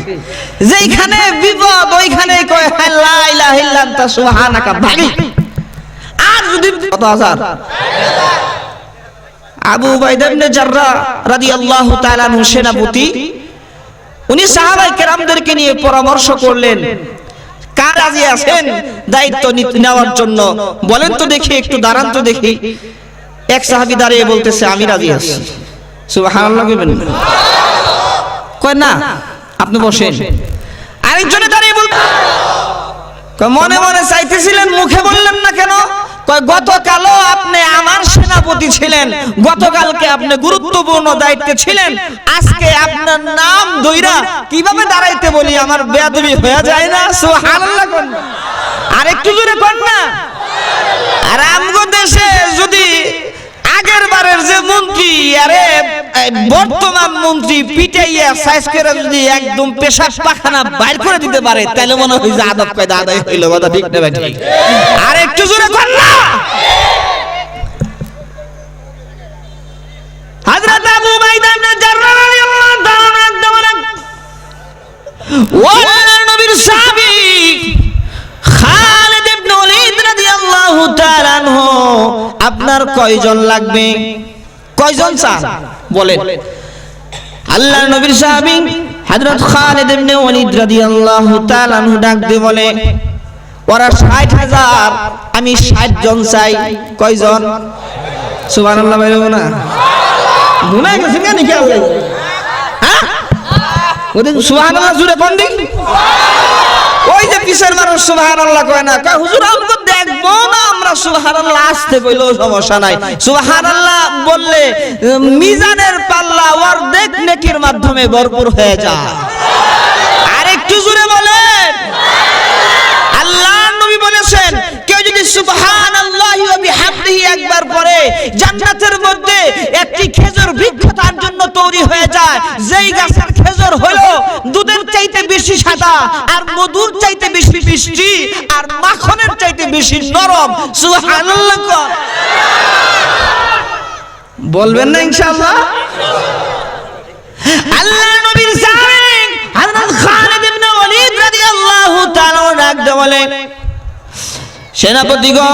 যেখানে বিপদ ওইখানে কয় লা ইলাহা ইল্লা আনতা সুবহানাকা ভাগি। আর যদি কত হাজার আবু উবাইদা ইবনে জাররাহ রাদিয়াল্লাহু তাআলা আনহু সেনাপতি উনি সাহাবায়ে কেরামদেরকে নিয়ে পরামর্শ করলেন, কার রাজি আছেন দায়িত্ব নেওয়ার জন্য? বলেন তো দেখি, একটু দাঁড়ান তো দেখি। এক সাহাবী দাঁড়িয়ে বলতেছে, আমি রাজি আছি। সুবহানাল্লাহ বলবেন? কয় না, আপনি বসেন। আরেকজনে দাঁড়িয়ে বল, মনে মনে চাইতেছিলেন, মুখে বললেন না কেন? কয় গতকালও আপনি আমার সেনাপতি ছিলেন, গতকালকে আপনি গুরুত্বপূর্ণ দায়িত্বে ছিলেন, আজকে আপনার নাম ধইরা কিভাবে দাঁড়াইতে বলি, আমার বেয়াদবি হয়ে যায় না? সুবহানাল্লাহ কোন? আরেকটু জোরে কোন না। আর আমগো দেশে যদি আগের বারের যে মন্ত্রী আরে বর্তমান মন্ত্রী পিটাইয়া সাইজ করে যদি একদম পেশাব পাখানা বাইর করে দিতে পারে, তাহলে মনে হয় যে আদব কায়দা আদায় হইল। কথা ঠিক না ঠিক? আর একটু জোরে কর না। হযরত আবু উবাইদা ইবনে জাররাহ রাদিয়াল্লাহু তাআলা ওয়াল্লাহ নবীর সাহাবী খালিদ ইবনে ওলীদ রাদিয়াল্লাহু তাআলা আনহু, আপনার কয়জন লাগবে? কয়জন চান বলেন? আল্লাহর নবীর সাহাবী হযরত খালিদ ইবনে ওলীদ রাদিয়াল্লাহু তাআলা আনহু ডাক দিয়ে বলে, ওরা ৬০,০০০, আমি ৬০ জন চাই। কয়জন? সুবহানাল্লাহ বলবো না? ভুলে গেছেন কেন কি আল্লাহ? হ্যাঁ, ওদের সুবহানাল্লাহ জুড়ে কোন দিন? ওই যে পিছের মানুষ সুবহানাল্লাহ কয় না, কয় হুজুর আমরা দেখবো না, আমরা সুবহানাল্লাহ আসতে কইলেও সমস্যা নাই। সুবহানাল্লাহ বললে মিজানের পাল্লা অর্ধেক নেকির মাধ্যমে ভরপুর হয়ে যায়। আর একটু জোরে বলেন। আল্লাহর নবী বলেছেন, কেউ যদি সুবহানাল্লাহি ওয়া বিহামদিহি একবার পড়ে, জান্নাতের মধ্যে একটি খেজুর বৃক্ষ তার জন্য তৈরি হয়ে যায়, যেই গাছের খেজুর হলো দুধের চাইতে বেশি সাদা, আর মধুর চাইতে বেশি মিষ্টি, আর মাখনের চাইতে বেশি নরম। সুবহানাল্লাহ বলবেন না ইনশাআল্লাহ? আল্লাহর নবীর সাহাবী হযরত খালিদ ইবনে ওলীদ রাদিয়াল্লাহু তাআলা ডাক দিয়ে বলে, সেনাপতি গো,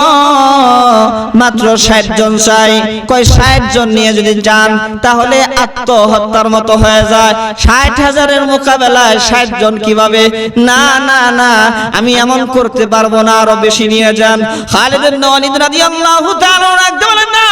মাত্র ৬০ জন চাই। কয় ৬০ জন নিয়ে যদি যান তাহলে আত্মহত্যার মতো হয়ে যায়। ৬০,০০০-এর মোকাবেলায় ৬০ জন কিভাবে? না না না, আমি এমন করতে পারবো না, আরো বেশি নিয়ে যান। খালিদ ইবনে ওলীদ রাদিয়াল্লাহু তাআলা রাখতে বলেন, না,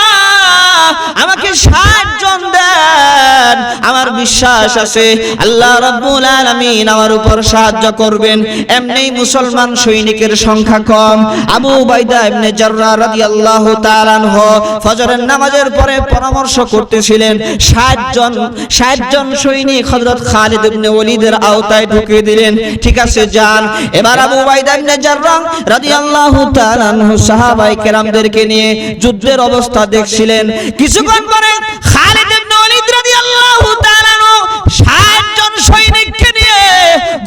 আমাকে ৬০ জন দেন, আমার বিশ্বাস আছে আল্লাহ রাব্বুল আলামিন আমার উপর সাহায্য করবেন। এমনি মুসলমান সৈনিকের সংখ্যা কম। আবু উবাইদা ইবনে জাররাহ রাদিয়াল্লাহু তাআলা আনহু ফজরের নামাজের পরে পরামর্শ করতেছিলেন, ৬০ জন সৈনিক হযরত খালিদ ইবনে ওলীদের আওতায় ঢুকিয়ে দিলেন। ঠিক আছে, যান। এবার আবু উবাইদা ইবনে জাররাহ রাদিয়াল্লাহু তাআলা আনহু সাহাবায়ে কেরামদেরকে নিয়ে যুদ্ধের অবস্থা দেখছিলেন। কিছুক্ষণ পরে খালিদ ইবনে ওলীদ রাদিয়াল্লাহু তাআলা আনহু ৬০ জন সৈনিককে নিয়ে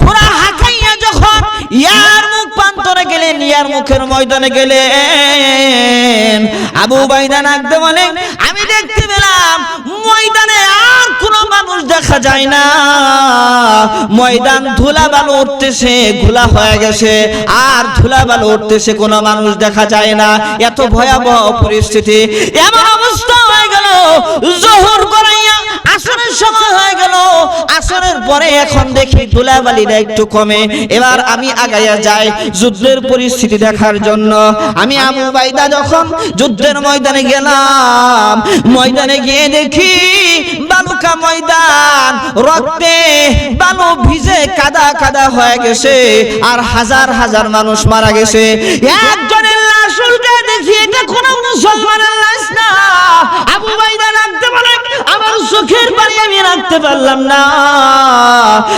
ঘোড়া হাঁকাইয়া যখন ইয়ারমুক প্রান্তরে গেলেন, ইয়ারমুকের ময়দানে গেলেন, আবু উবাইদা ডাকতে বলে, আমি দেখতে পেলাম ময়দানে আর কোনো মানুষ দেখা যায় না, ময়দান ধুলা বালু উঠতেছে, ঘোলা হয়ে গেছে, আর ধুলা বালু উঠতেছে, কোনো মানুষ দেখা যায় না। এত ভয়াবহ পরিস্থিতি, এমন অবস্থা হয়ে গেল, যোহর করাইয়া আসরের সময় হয়ে গেল, আসরের পরে এখন দেখি ধুলাবালিটা একটু কমে। এবার আমি আগাইয়া যাই যুদ্ধের পরিস্থিতি দেখার জন্য। আমি আবু উবাইদা যখন যুদ্ধের ময়দানে গেলাম, ময়দানে গিয়ে দেখি বালুকা ময়দান, রক্তে বালু ভিজে কাদা কাদা হয়ে গেছে, আর হাজার হাজার মানুষ মারা গেছে। একজনের লাশ উল্টে দেখি এটা কোন মুসলমানের লাশ না। আবু উবাইদা রাখতে বলে, আমার চোখের পানি আমি রাখতে পারলাম না।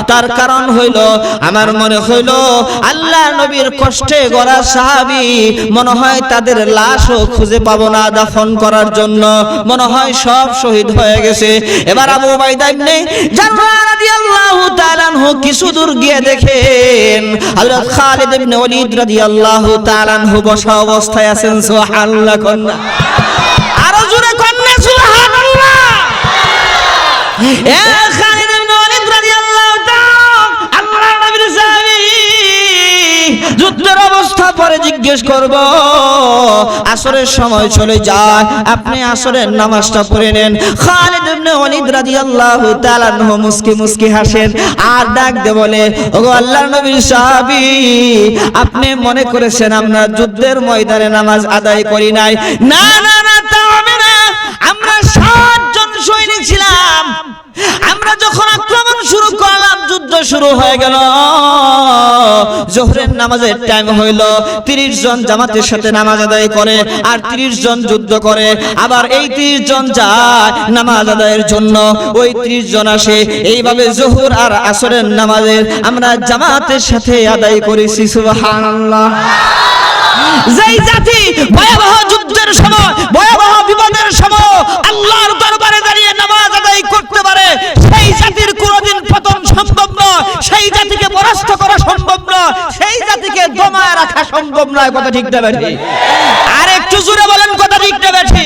তার কারণ হইল, আমার মনে হইল আল্লাহর নবীর কষ্টে গড়া সাহাবী, মনে হয় তাদের লাশও খুঁজে পাবো না দাফন করার জন্য, মনে হয় সব শহীদ হয়ে গেছে। এবার আবু উবাইদা ইবনে জাররাহ রাদিয়াল্লাহু তাআলা আনহু কিছু দূর গিয়ে দেখেন হযরত খালিদ ইবনে ওলীদ রাদিয়াল্লাহু তাআলা আনহু বসা অবস্থায় আছেন। সুবহানাল্লাহ কন্যা, আরো জোরে কন্যা সুবহানাল্লাহ। এ খালিদ ইবনে ওলীদ রাদিয়াল্লাহু তাআলা আল্লাহর নবীর সাহাবী, যুদ্ধের অবস্থা পরে জিজ্ঞেস করব আসরের সময় চলে যায়, আপনি আসরের নামাজটা পড়ে নেন। খালিদ ইবনে ওয়ালিদ রাদিয়াল্লাহু তাআলা আনহু মুস্কি মুস্কি হাসেন আর ডাক দিয়ে বলে, ওগো আল্লাহর নবীর সাহাবী, আপনি মনে করেছেন আমরা যুদ্ধের ময়দানে নামাজ আদায় করি নাই? না না না, তা হবে না। আমরা 60 জন সৈনিক ছিলাম। আমরা যখন আক্রমণ শুরু করলাম, যুদ্ধ শুরু হয়ে গেল, জোহরের নামাজের টাইম হইল, 30 জন জামাতের সাথে নামাজ আদায় করে আর 30 জন যুদ্ধ করে। আবার এই 30 জন যায় নামাজ আদায়ের জন্য, ওই 30 জন আসে। এইভাবে জোহর আর আসরের নামাজের আমরা জামাতের সাথে আদায় করেছি। সুবহানাল্লাহ। যেই জাতি ভয়াবহ যুদ্ধের সময়, ভয়াবহ বিপদের সময় আল্লাহর দরবারে দাঁড়িয়ে নামাজ আদায় করতে পারে, সেই জাতির কোনোদিন পতন সম্ভব নয়, সেই জাতিকে পরাস্ত করা সম্ভব নয়, সেই জাতিকে দমায় রাখা সম্ভব নয়। কথা ঠিক না বেঠি? আর একটু জোরে বলেন, কথা ঠিক না বেঠি?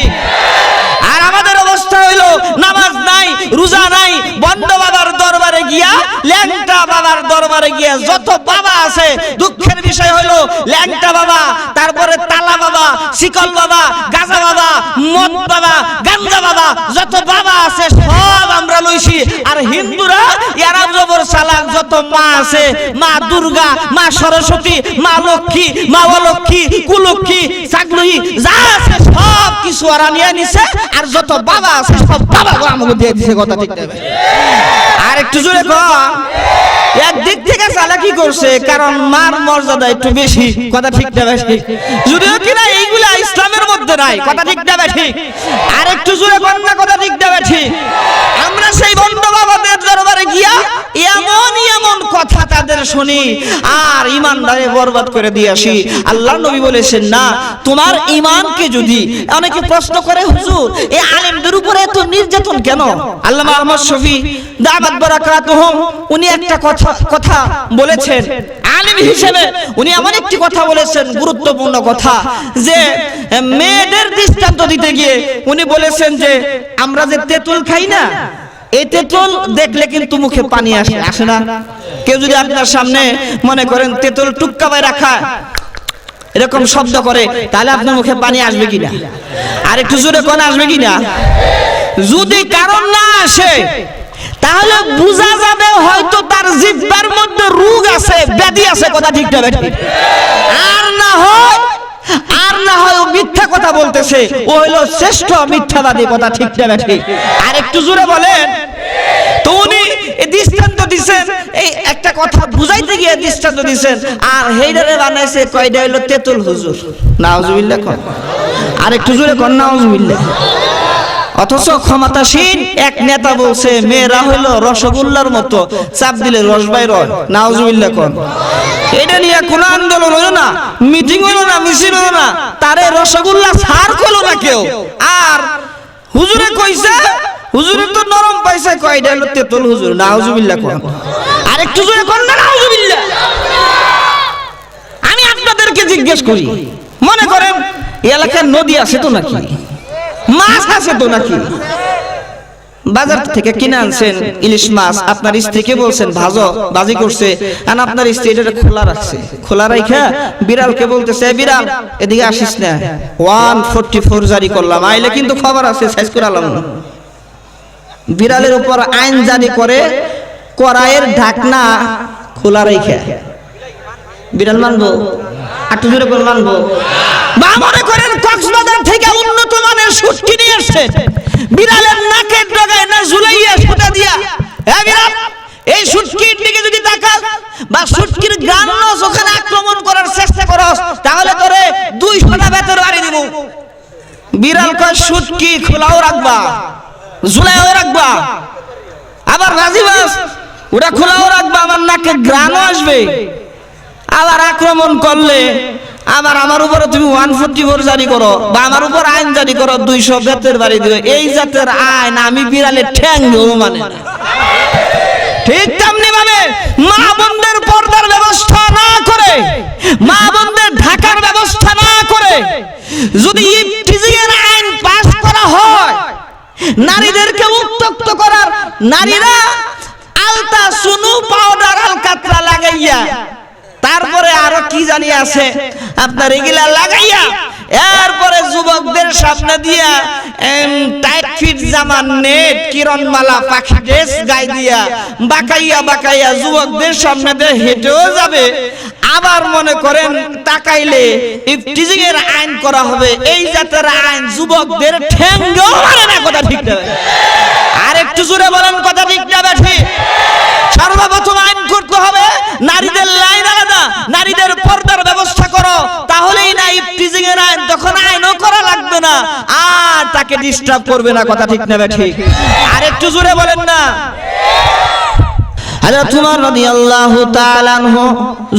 আর আমাদের অবস্থা হইল নামাজ নাই, রোজা নাই, বন্ড বাবার দরবারে গিয়া, ল্যাংটা বাবার দরবারে গিয়া যত বাবা আছে, দুঃখের বিষয় হইল ল্যাংটা বাবা, তারপরে তালা বাবা, শিকল বাবা, গাজা বাবা, মদ বাবা, গাঞ্জা বাবা, যত বাবা আছে সব আমরা লইছি। আর হিন্দুরা এরা জবর সালাম, যত মা আছে, মা দুর্গা, মা সরস্বতী, মা লক্ষ্মী, মা অলক্ষ্মী, কুলক্ষ্মী, চাকলুই যা আছে সব কিছু ওরা নিয়ে নিছে। আর যত বাবা আছে সব বাবা আমাকে দিয়ে দিছে। কথা ঠিক না? আর একটু জোরে কর। একদিক থেকে চালাকি করছে, কারণ মার মর্যাদা একটু বেশি। কথা ঠিক না বেশি? যদিও কিনা এইগুলা ইসলামের মধ্যে নাই। কথা ঠিক না বেশি? আর একটু জোরে কর না, কথা ঠিক না বেশি? আমরা সেই বন্ধ বাবাদের দরবারে গিয়া এমন এমন কথা তাদের শুনি আর ইমানটাকে বরবাদ করে দিয়ে আসি। আল্লাহ নবী বলেছেন, না, তোমার ইমানকে যদি, অনেকে প্রশ্ন করে, হুজুর এই আলেমদের উপরে এত নির্যাতন কেন? আল্লামা আহমদ শফী দামাত বারাকাতুহুম উনি একটা কথা বলেছেন, আলেম হিসেবে উনি এমন একটি কথা বলেছেন, গুরুত্বপূর্ণ কথা, যে মেয়েদের দৃষ্টান্ত দিতে গিয়ে উনি বলেছেন যে আমরা যে তেঁতুল খাই না, এই তেঁতুল দেখলে কিন্তু মুখে পানি আসে না? কেউ যদি আপনার সামনে মনে করেন তেঁতুল টুক্কা বাই রাখা এরকম শব্দ করে, তাহলে আপনার মুখে পানি আসবে কিনা? আর একটু জোরে কোন আসবে কিনা? যদি কারণ না আসে তাহলে বোঝা যাবে হয়তো তার জিহ্বার মধ্যে রোগ আছে, ব্যাধি আছে। কথা ঠিক না বেঠিক? আর না হয় ও মিথ্যা কথা বলতেছে, ও হলো শ্রেষ্ঠ মিথ্যাবাদী। কথা ঠিক না বেঠিক? আর একটু জোরে বলেন। তো উনি এই দৃষ্টান্ত দিবেন, এই একটা কথা বুঝাইতে গিয়ে দৃষ্টান্ত দিবেন, আর হেইডারে বানাইছে কয়টা হলো তেঁতুল। হুজুর নাউজুবিল্লাহ কোন? আর একটু জোরে কোন নাউজুবিল্লাহ। অথচ ক্ষমতাসীন এক নেতা বলছে মেয়েরা হইলো রসগোল্লার মতো, চাপ দিলে রস বাইর হয়। নাউজুবিল্লাহ কোন? এটা নিয়ে কোনো আন্দোলন হলো না, মিটিং হলো না, মিছিল হলো না, তারে রসগোল্লা ছাড় করলো না কেউ। আর হুজুরে কইছে, হুজুরে তো নরম পাইছে, কয়টা হলো তেঁতুল। হুজুর নাউজুবিল্লাহ কোন? আর একটু জোরে কোন না নাউজুবিল্লাহ। আমি আপনাদেরকে জিজ্ঞেস করি, মনে করেন এলাকার নদী আছে তো নাকি, মাছ আছে তো নাকি, বাজার থেকে কিনে আনছেন ইলিশ মাছ, আপনার স্ত্রীকে বলছেন ভাজো, বাজি করছে, আর আপনার স্ত্রী এটা খোলা রাখছে। খোলা রাখা বিড়ালকে বলতেছে, বিড়াল এদিকে আসিস না, 144 জারি করলাম, আইলে কিন্তু খবর আছে, সাইজ করে আলাম। বিড়ালের উপর আইন জারি করে কড়াইয়ের ঢাকনা খোলা রাখা বিড়াল মানবো? একটু জোরে করে মানবো? বা মনে করেন কক্সবাজার থেকে উন্নত মানের শুটকি নিয়ে আসছে, বিড়ালের নাকের ডগায় না ঝুলাইয়া সুতা দিয়া, হ্যাঁ বিড়াল এই শুটকির দিকে যদি তাকাস বা শুটকির গান ওখানে আক্রমণ করার চেষ্টা করস, তাহলে তোরে 200টা বেতন বাড়ি দিব। বিড়াল কয় শুটকি খোলাও রাখবা, ঝুলাইও রাখবা, আবার রাজিবাস ওটা খোলাও রাখবা, আমার নাকে গ্রানও আসবে। আবার আক্রমণ করলে আবার আমার উপরে তুমি 144 জারি করো বা আমার উপর আইন জারি করো, 200 বেতের বাড়ি দিবে। এই জাতের আইন আমি বিড়ালের ঠ্যাং দেবো মানে। ঠিক তেমনি ভাবে মা বোনদের পর্দার ব্যবস্থা না করে, মা বোনদের ঢাকার ব্যবস্থা না করে যদি ইফতিজিংয়ের আইন পাস করা হয়, নারীদেরকে উত্তক্ত করার, নারীরা আলতা সুনু পাউডার আলকাতরা লাগাইয়া তারপরে আরো কি জানি আছে, আপনার এগুলা লাগাইয়া এরপরে যুবকদের সামনে দিয়া টাইট ফিট জামা নেট কিরণমালা পাখি ড্রেস গায়ে দিয়া বাকাইয়া বাকাইয়া যুবকদের সামনে দিয়ে হেঁটেও যাবে। আবার মনে করেন তাকাইলে ইফটিজিং এর আইন করা হবে, এই জাতের আইন যুবকদের ঠ্যাঙ্গেও মারে না। কথা ঠিক না? আর একটু জোরে বলেন কথা ঠিক না বেঠি? সর্বপ্রথম আইন করতে হবে নারীদের লাইন আলাদা, নারীদের পর্দার ব্যবস্থা করো, তাহলেই না ইফটিজিং এর আইন, তখন আইনও করা লাগবে না আর তাকে ডিস্টার্ব করবে না। কথা ঠিক না বেঠি? আর একটু জোরে বলেন না। হযরত উমর রাদিয়াল্লাহু তাআলা আনহু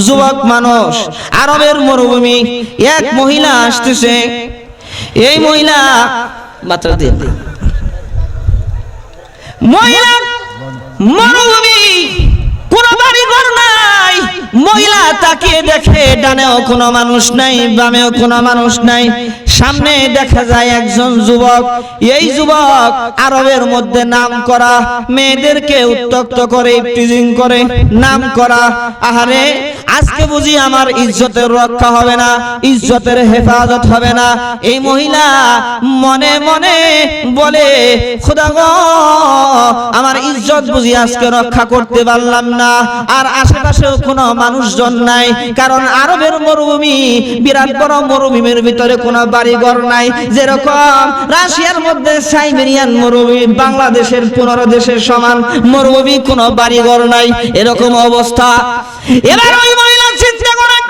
যুবক মানুষ, আরবের মরুভূমি, এক মহিলা আসতেছে। এই মহিলা মাত্র দিন মহিলা মরুভূমি, কোনো বাড়ি ঘর নাই। মহিলা তাকিয়ে দেখে ডানেও কোনো মানুষ নাই, বামেও কোনো মানুষ নাই। সামনে দেখা যায় একজন যুবক। এই যুবক আরবের মধ্যে নাম করা, মেয়েদেরকে উত্ত্যক্ত করে, ইফটিজিং করে, নাম করা। আহারে, আজকে বুঝি আমার ইজ্জতের রক্ষা হবে না, ইজ্জতের হেফাজত হবে না। এই মহিলা মনে মনে বলে, খোদা গো, আমার ইজ্জত বুঝি আজকে রক্ষা করতে পারলাম না। আর আশেপাশেও কোনো মানুষজন নাই, কারণ আরবের মরুভূমি বিরাট বড় মরুভূমির ভিতরে কোনো বাড়িঘর নাই। যেরকম রাশিয়ার মধ্যে সাইবেরিয়ান মরুভূমি বাংলাদেশের 15 দেশের সমান মরুভূমি, কোনো বাড়িঘর নাই, এরকম অবস্থা। এবার ওই মহিলা চিন্তা করেন,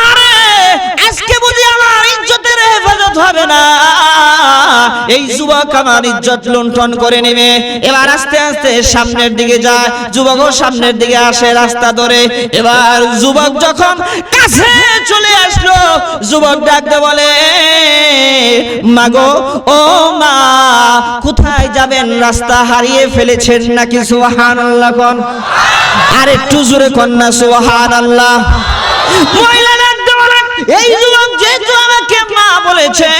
আরে আজকে বুঝি আমার ইজ্জতের হেফাজত হবে না, এই যুবক আমার ইজ্জত লুণ্ঠন করে নেবে। এবার আস্তে আস্তে সামনের দিকে যায়, যুবকও সামনের দিকে আসে রাস্তা ধরে। এবার যুবক যখন কাছে চলে আসলো, যুবক ডাকতে বলে, মাগো, ও মা, কোথায় যাবেন? রাস্তা হারিয়ে ফেলেছেন নাকি? সুবহানাল্লাহ কোন? আর একটু জোরে কোন না সুবহানাল্লাহ। মহিলা ডাকতে বলে, এই যুবক যেহেতু আমাকে মা বলেছে,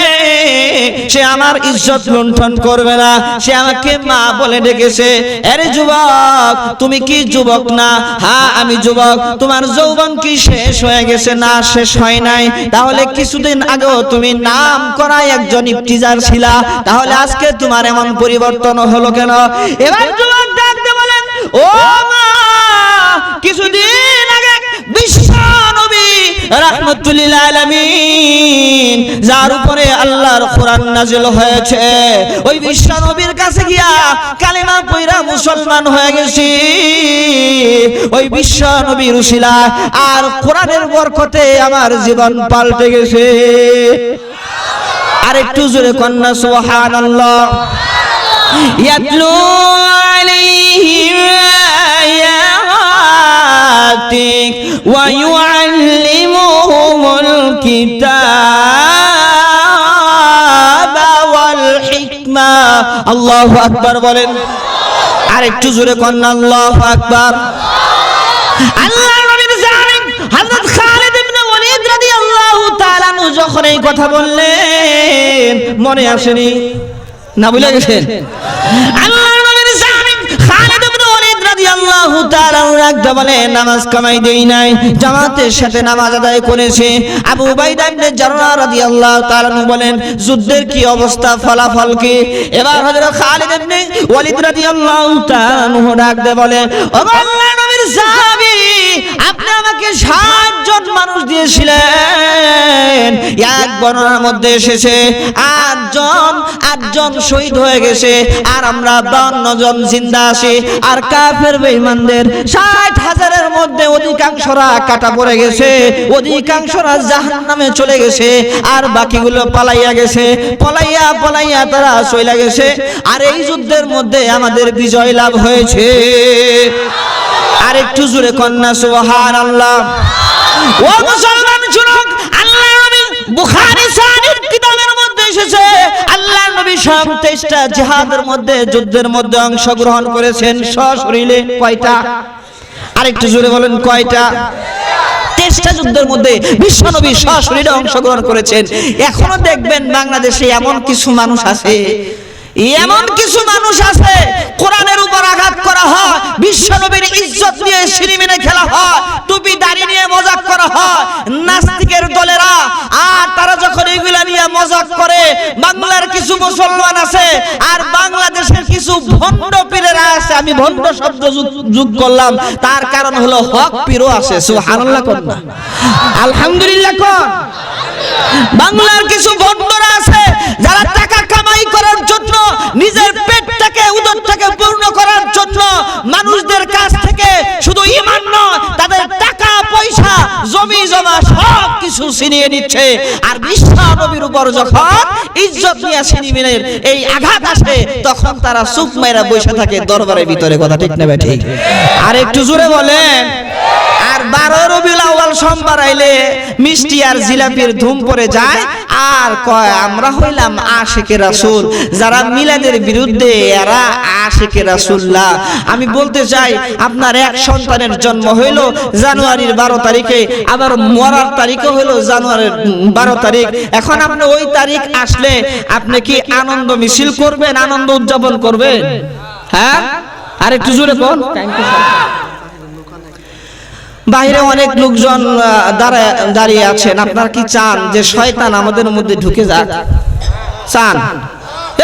সে আমার ইজ্জত লুণ্ঠন করবে না, সে আমাকে মা বলে ডেকেছে। আরে যুবক, তুমি কি যুবক না? হ্যাঁ আমি যুবক। তোমার যৌবন কি শেষ হয়ে গেছে? না, শেষ হয় নাই। তাহলে কিছুদিন আগেও তুমি নাম করা একজন ইফতিজার ছিলা, তাহলে আজকে তোমার এমন পরিবর্তন হলো কেন? এবার যুবক ডাকতে বলেন, ও মা, কিছুদিন আগে বিশ্ব নবী রাহমাতুল লিল আলামিন, যার উপরে আল্লাহর কোরআন নাযিল হয়েছে, ওই বিশ্ব নবীর কাছে গিয়া কালেমা পড়া মুসলমান হয়ে গেছি। ওই বিশ্ব নবীর উসিলা আর কোরআনের বরকতে আমার জীবন পাল্টে গেছে। আর একটু জোরে কন্যা সুবহানাল্লাহ। ইয়াতলু আলাইহিম আয়াতিক ওয়া ইউআল্লিমুহুমুল কিতাবা ওয়াল হিকমা। আল্লাহু আকবার বলেন। আর একটু জোরে কন্যা আল্লাহু আকবার। আল্লাহর নবীর জামিন হযরত খালিদ ইবনে ওয়ালিদ রাদিয়াল্লাহু তাআলা আনহু যখন এই কথা বললেন, মনে আসেনি না? ভুলে গেছেন? আল্লাহর নবীর জামিন খালিদ ইবনে ওয়ালিদ রাদিয়াল্লাহু তাআলা রাখতে বলে, নামাজ কামাই দেই নাই, জামাতের সাথে নামাজ আদায় করেছে। আবু উবাইদা ইবনে জাররাহ রাদিয়াল্লাহু তাআলা বলেন, যুদ্ধের কি অবস্থা, ফলাফল কি? এবার হযরত খালিদ ইবনে ওয়ালিদ রাদিয়াল্লাহু তাআলা রাখতে বলে, ও আল্লাহর নবীর সাহাবী, আপনি আমাকে 60 জন মানুষ দিয়েছিলেন। এক বর্ণনার মধ্যে এসেছে 8 জন শহীদ হয়ে গেছে, আর আমরা 52 জন জিন্দা আছি। আর কাফের বেঈমানদের 60,000-এর মধ্যে অধিকাংশরা কাটা পড়ে গেছে, অধিকাংশরা জাহান্নামে চলে গেছে, আর বাকিগুলো পালাইয়া গেছে। পলাইয়া তারা চলে গেছে। আর এই যুদ্ধের মধ্যে আমাদের বিজয় লাভ হয়েছে। আর একটু জোরে কন্যা সুবহানাল্লাহ। ও মুসলমান শুনো, আল্লাহর নবী বুখারী শরীফের কিতাবের মধ্যে এসেছে, আল্লাহর নবী 23টা জিহাদের মধ্যে, যুদ্ধের মধ্যে অংশগ্রহণ করেছেন সশরীরে। কয়টা? আর একটু জোরে বলেন, কয়টা? 23টা যুদ্ধের মধ্যে বিশ্বনবী সশরীরে অংশগ্রহণ করেছেন। এখনো দেখবেন বাংলাদেশে এমন কিছু মানুষ আছে, কোরআনের উপর আঘাত করা হয়, বিশ্বনবীর ইজ্জত নিয়ে সিনেমিনে খেলা হয়, টুপি দাড়ি নিয়ে মজাক করা হয়, নাস্তিক মুসলমান আছে আর বাংলাদেশের কিছু ভণ্ড পীরেরা আছে। আমি ভণ্ড শব্দ যোগ করলাম, তার কারণ হলো হক পীরও আছে। সুবহানাল্লাহ কোন না, আলহামদুলিল্লাহ কোন। বাংলার কিছু ভণ্ডরা আছে যারা টাকা কামাই করার জন্য, নিজের পেটটাকে উদরটাকে পূর্ণ করার জন্য মানুষদের কাছ থেকে শুধু ঈমান নয়, তাদের টাকা পয়সা জমি জমা সব কিছু ছিনিয়ে নিচ্ছে। আর বিশ্ব নবীর উপর যখন ইজ্জত নিয়ে ছিনিমিনের এই আঘাত আসে, তখন তারা চুপ মেরা বসে থাকে দরবারের ভিতরে। কথা ঠিক না ঠিক? আর একটু জোরে বলেন। আর 12 রবিউল আউয়াল সোমবার আইলে মিষ্টি আর জিলাপির ধুম পড়ে যায়, আর কয় আমরা হইলাম আশিকে রাসূল। যারা মিলাদের বিরুদ্ধে এরা আশিকে রাসূলুল্লাহ। আমি বলতে চাই, আপনার এক সন্তানের জন্ম হইল জানুয়ারির 12 তারিখে, আবার মরার তারিখও হইল জানুয়ারির 12 তারিখ। এখন আপনি ওই তারিখ আসলে আপনি কি আনন্দ মিছিল করবেন, আনন্দ উদযাপন করবেন? হ্যাঁ, আর একটু জোরে কোন। বাইরে অনেক লোকজন দাঁড়িয়ে আছেন, আপনারা কি চান যে শয়তান আমাদের মধ্যে ঢুকে যাক? চান?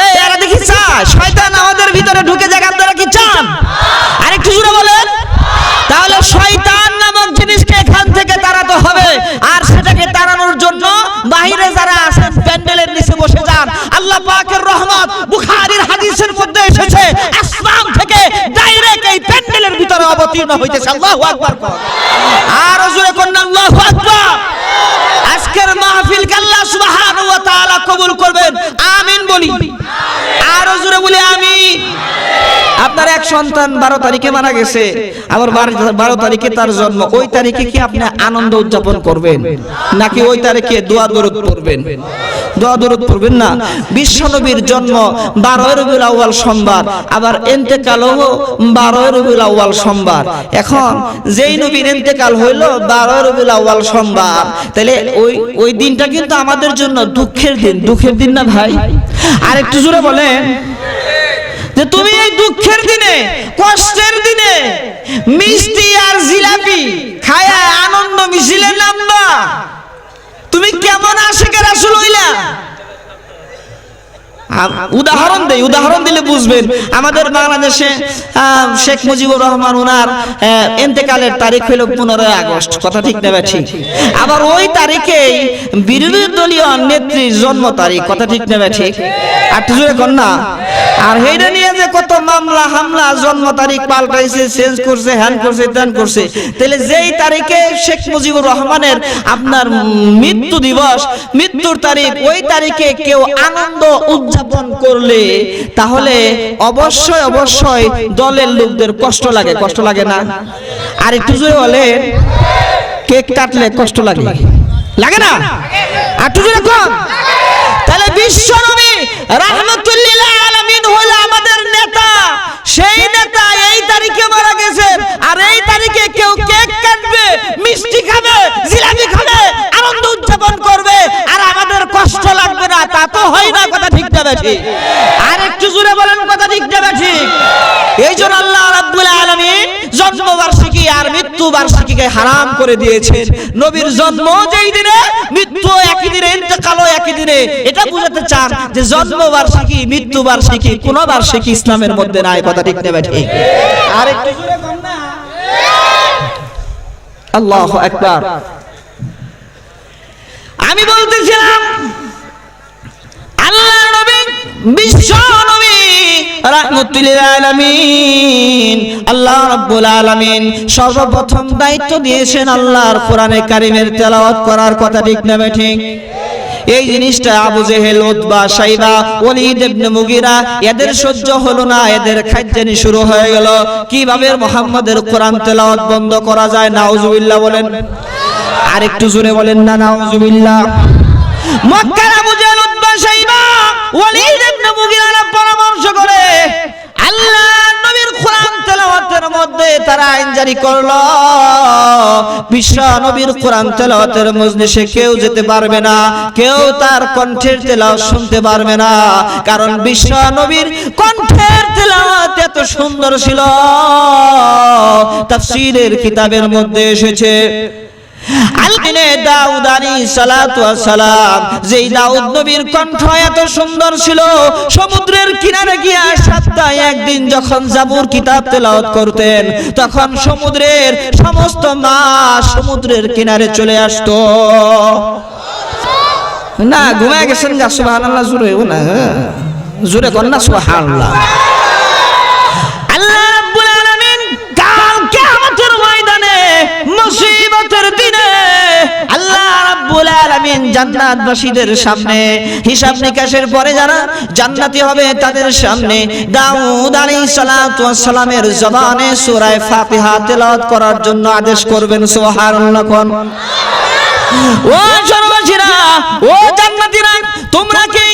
এই এরা দেখি চায় শয়তান আমাদের ভিতরে ঢুকে যাক, আপনারা কি চান? আর একটু জোরে বলেন। তাহলে শয়তান নামক জিনিসকে এখান থেকে তাড়াতে হবে। আর সেটাকে তাড়ানোর জন্য বাইরে যারা আছেন প্যান্ডেলের নিচে বসে যান। আল্লাহ পাকের রহমত বুখারীর হাদিসের মধ্যে এসেছে, আসমান থেকে ডাইরেক্ট এই প্যান্ডেলের ভিতরে অবতীর্ণ হইতেছে। আল্লাহু আকবার। আর জোরে কোন আল্লাহু আকবার। আজকের মাহফিলকে আল্লাহ সুবহানাহু ওয়া তাআলা কবুল করবেন, আমিন বলি। আর জোরে বলি আমিন। আপনার এক সন্তান 12 তারিখে মারা গেছে, আবার 12 তারিখে তার জন্ম। ওই তারিখে কি আপনি আনন্দ উদযাপন করবেন, নাকি ওই তারিখে দোয়া দরুদ পড়বেন? দোয়া দরুদ পড়বেন না। বিশ্ব নবীর জন্ম 12 রবিউল আউয়াল সোমবার, আবার ইন্তেকালও 12 রবিউল আউয়াল সোমবার। এখন যেই নবীর ইন্তেকাল হইল 12 রবিউল আউয়াল সোমবার, তাহলে ওই দিনটা কিন্তু আমাদের জন্য দুঃখের দিন। দুঃখের দিন না ভাই? আর একটু জোরে বলেন। যে তুমি এই দুঃখের দিনে, কষ্টের দিনে মিষ্টি আর জিলাপি খায়া আনন্দ মিছিলে নামবা, তুমি কেমন আশিকে রাসূল হইলা? উদাহরণ দিলে বুঝবেন। আমাদের বাংলাদেশে শেখ মুজিবুর রহমান ওনার ইন্তেকালের তারিখ হলো 15 আগস্ট। কথা ঠিক না ঠিক? আবার ওই তারিখেই বিরোধী দলীয় নেত্রীর জন্ম তারিখ। কথা ঠিক না ঠিক? আর জোরে কোন না। আর এইটা নিয়ে যে কত মামলা হামলা, জন্ম তারিখ পাল্টাইছে, চেঞ্জ করছে, হ্যান করছে, ত্যান করছে। তাহলে যেই তারিখে শেখ মুজিবুর রহমানের আপনার মৃত্যু দিবস, মৃত্যুর তারিখ, ওই তারিখে কেউ আনন্দ উদযাপন করলে তাহলে অবশ্যই অবশ্যই দলের লোকদের কষ্ট লাগে। কষ্ট লাগে না? আর একটু জোরে বলেন। কেক কাটলে কষ্ট লাগে, লাগে না? আর একটু জোরে কোন। তাহলে বিশ্ব নবী রাহমাতুল লিল আলামিন হলো আমাদের নেতা। সেই নেতা এই তারিখে মারা গেছেন, আর এই তারিখে কেউ কেক কাটবে, মিষ্টি খাবে, জিলাপি খাবে, আনন্দ উদযাপন করবে, আর আমাদের কষ্ট লাগবে না, তা তো হয় না। কথা ঠিক না ঠিক? আর একটু জোরে বলেন, কথা ঠিক না ঠিক? এই জন্য আল্লাহ রাব্বুল আলামিন জন্মবার্ষিকী আর মৃত্যু বার্ষিকীকে হারাম করে দিয়েছেন। নবীর জন্ম যেই দিনে, মৃত্যু একই দিনে, ইন্তেকালও একই দিনে। এটা বুঝাতে চান যে জন্মবার্ষিকী মৃত্যু বার্ষিকী কোন বার্ষিকী ইসলামের মধ্যে নাই। কথা ঠিক না ঠিক? আর একটু জোরে বল না। আল্লাহু আকবার। আমি বলতেছিলাম আল্লাহ নবী, বিশ্ব নবী রাহমাতুল লিল আলামিন, আল্লাহ রাব্বুল আলামিন সর্বপ্রথম দায়িত্ব দিয়েছেন আল্লাহর কোরআনে কারীমের তেলাওয়াত করার। কথা ঠিক না ঠিক? এই জিনিসটা আবু জেহেল, উতবা, শাইবা, ওয়ালিদ ইবনে মুগিরা এদের সহ্য হলো না। এদের খাজ্জানি শুরু হয়ে গেল। কিভাবে মুহাম্মাদের কোরআন তেলাওয়াত বন্ধ করা যায়? নাউজুবিল্লাহ বলেন। আর একটু জোরে বলেন না নাউজুবিল্লাহ। মক্কার আবু জেহেল, উতবা, শাইবা, ওয়ালিদ ইবনে মুগিরা পরামর্শ করে আল্লাহর নবীর কোরআন তেলাওয়াতের মধ্যে তারা আইন জারি করলো, বিশ্ব নবীর কোরআন তেলাওয়াতের মজলিসে কেউ যেতে পারবে না, কেউ তার কণ্ঠের তেলাওয়াত শুনতে পারবে না। কারণ বিশ্ব নবীর কণ্ঠের তেলাওয়াত এত সুন্দর ছিল, তাফসীরের কিতাবের মধ্যে এসেছে আলবিনে দাউদ আলাইহিস সালাতু ওয়াস সালাম, যেই দাউদ নবীর কণ্ঠ এত সুন্দর ছিল, সমুদ্রের কিনারে গিয়া সপ্তাহে একদিন যখন জাবুর কিতাব তেলাওয়াত করতেন, তখন সমুদ্রের সমস্ত মাছ সমুদ্রের কিনারে চলে আসতো। না ঘুমায় গেছেন গা, সুবহানাল্লাহ জোরে ও না, জোরে কর না সুবহানাল্লাহ। আল্লাহ রাব্বুল আলামিন কাল কিয়ামতের ময়দানে মুসিবতের দিনে আল্লাহ রাব্বুল আলামিন জান্নাতবাসীদের সামনে হিসাব নিকাশের পরে যারা জান্নাতি হবে তাদের সামনে দাউদ আলাইহিস সালাতু ওয়াস সালামের জবানে সূরা ফাতিহা তেলাওয়াত করার জন্য আদেশ করবেন। সুবহানাল্লাহ কোন। ও সর্বশিরা, ও জান্নাতীরা, তোমরা কি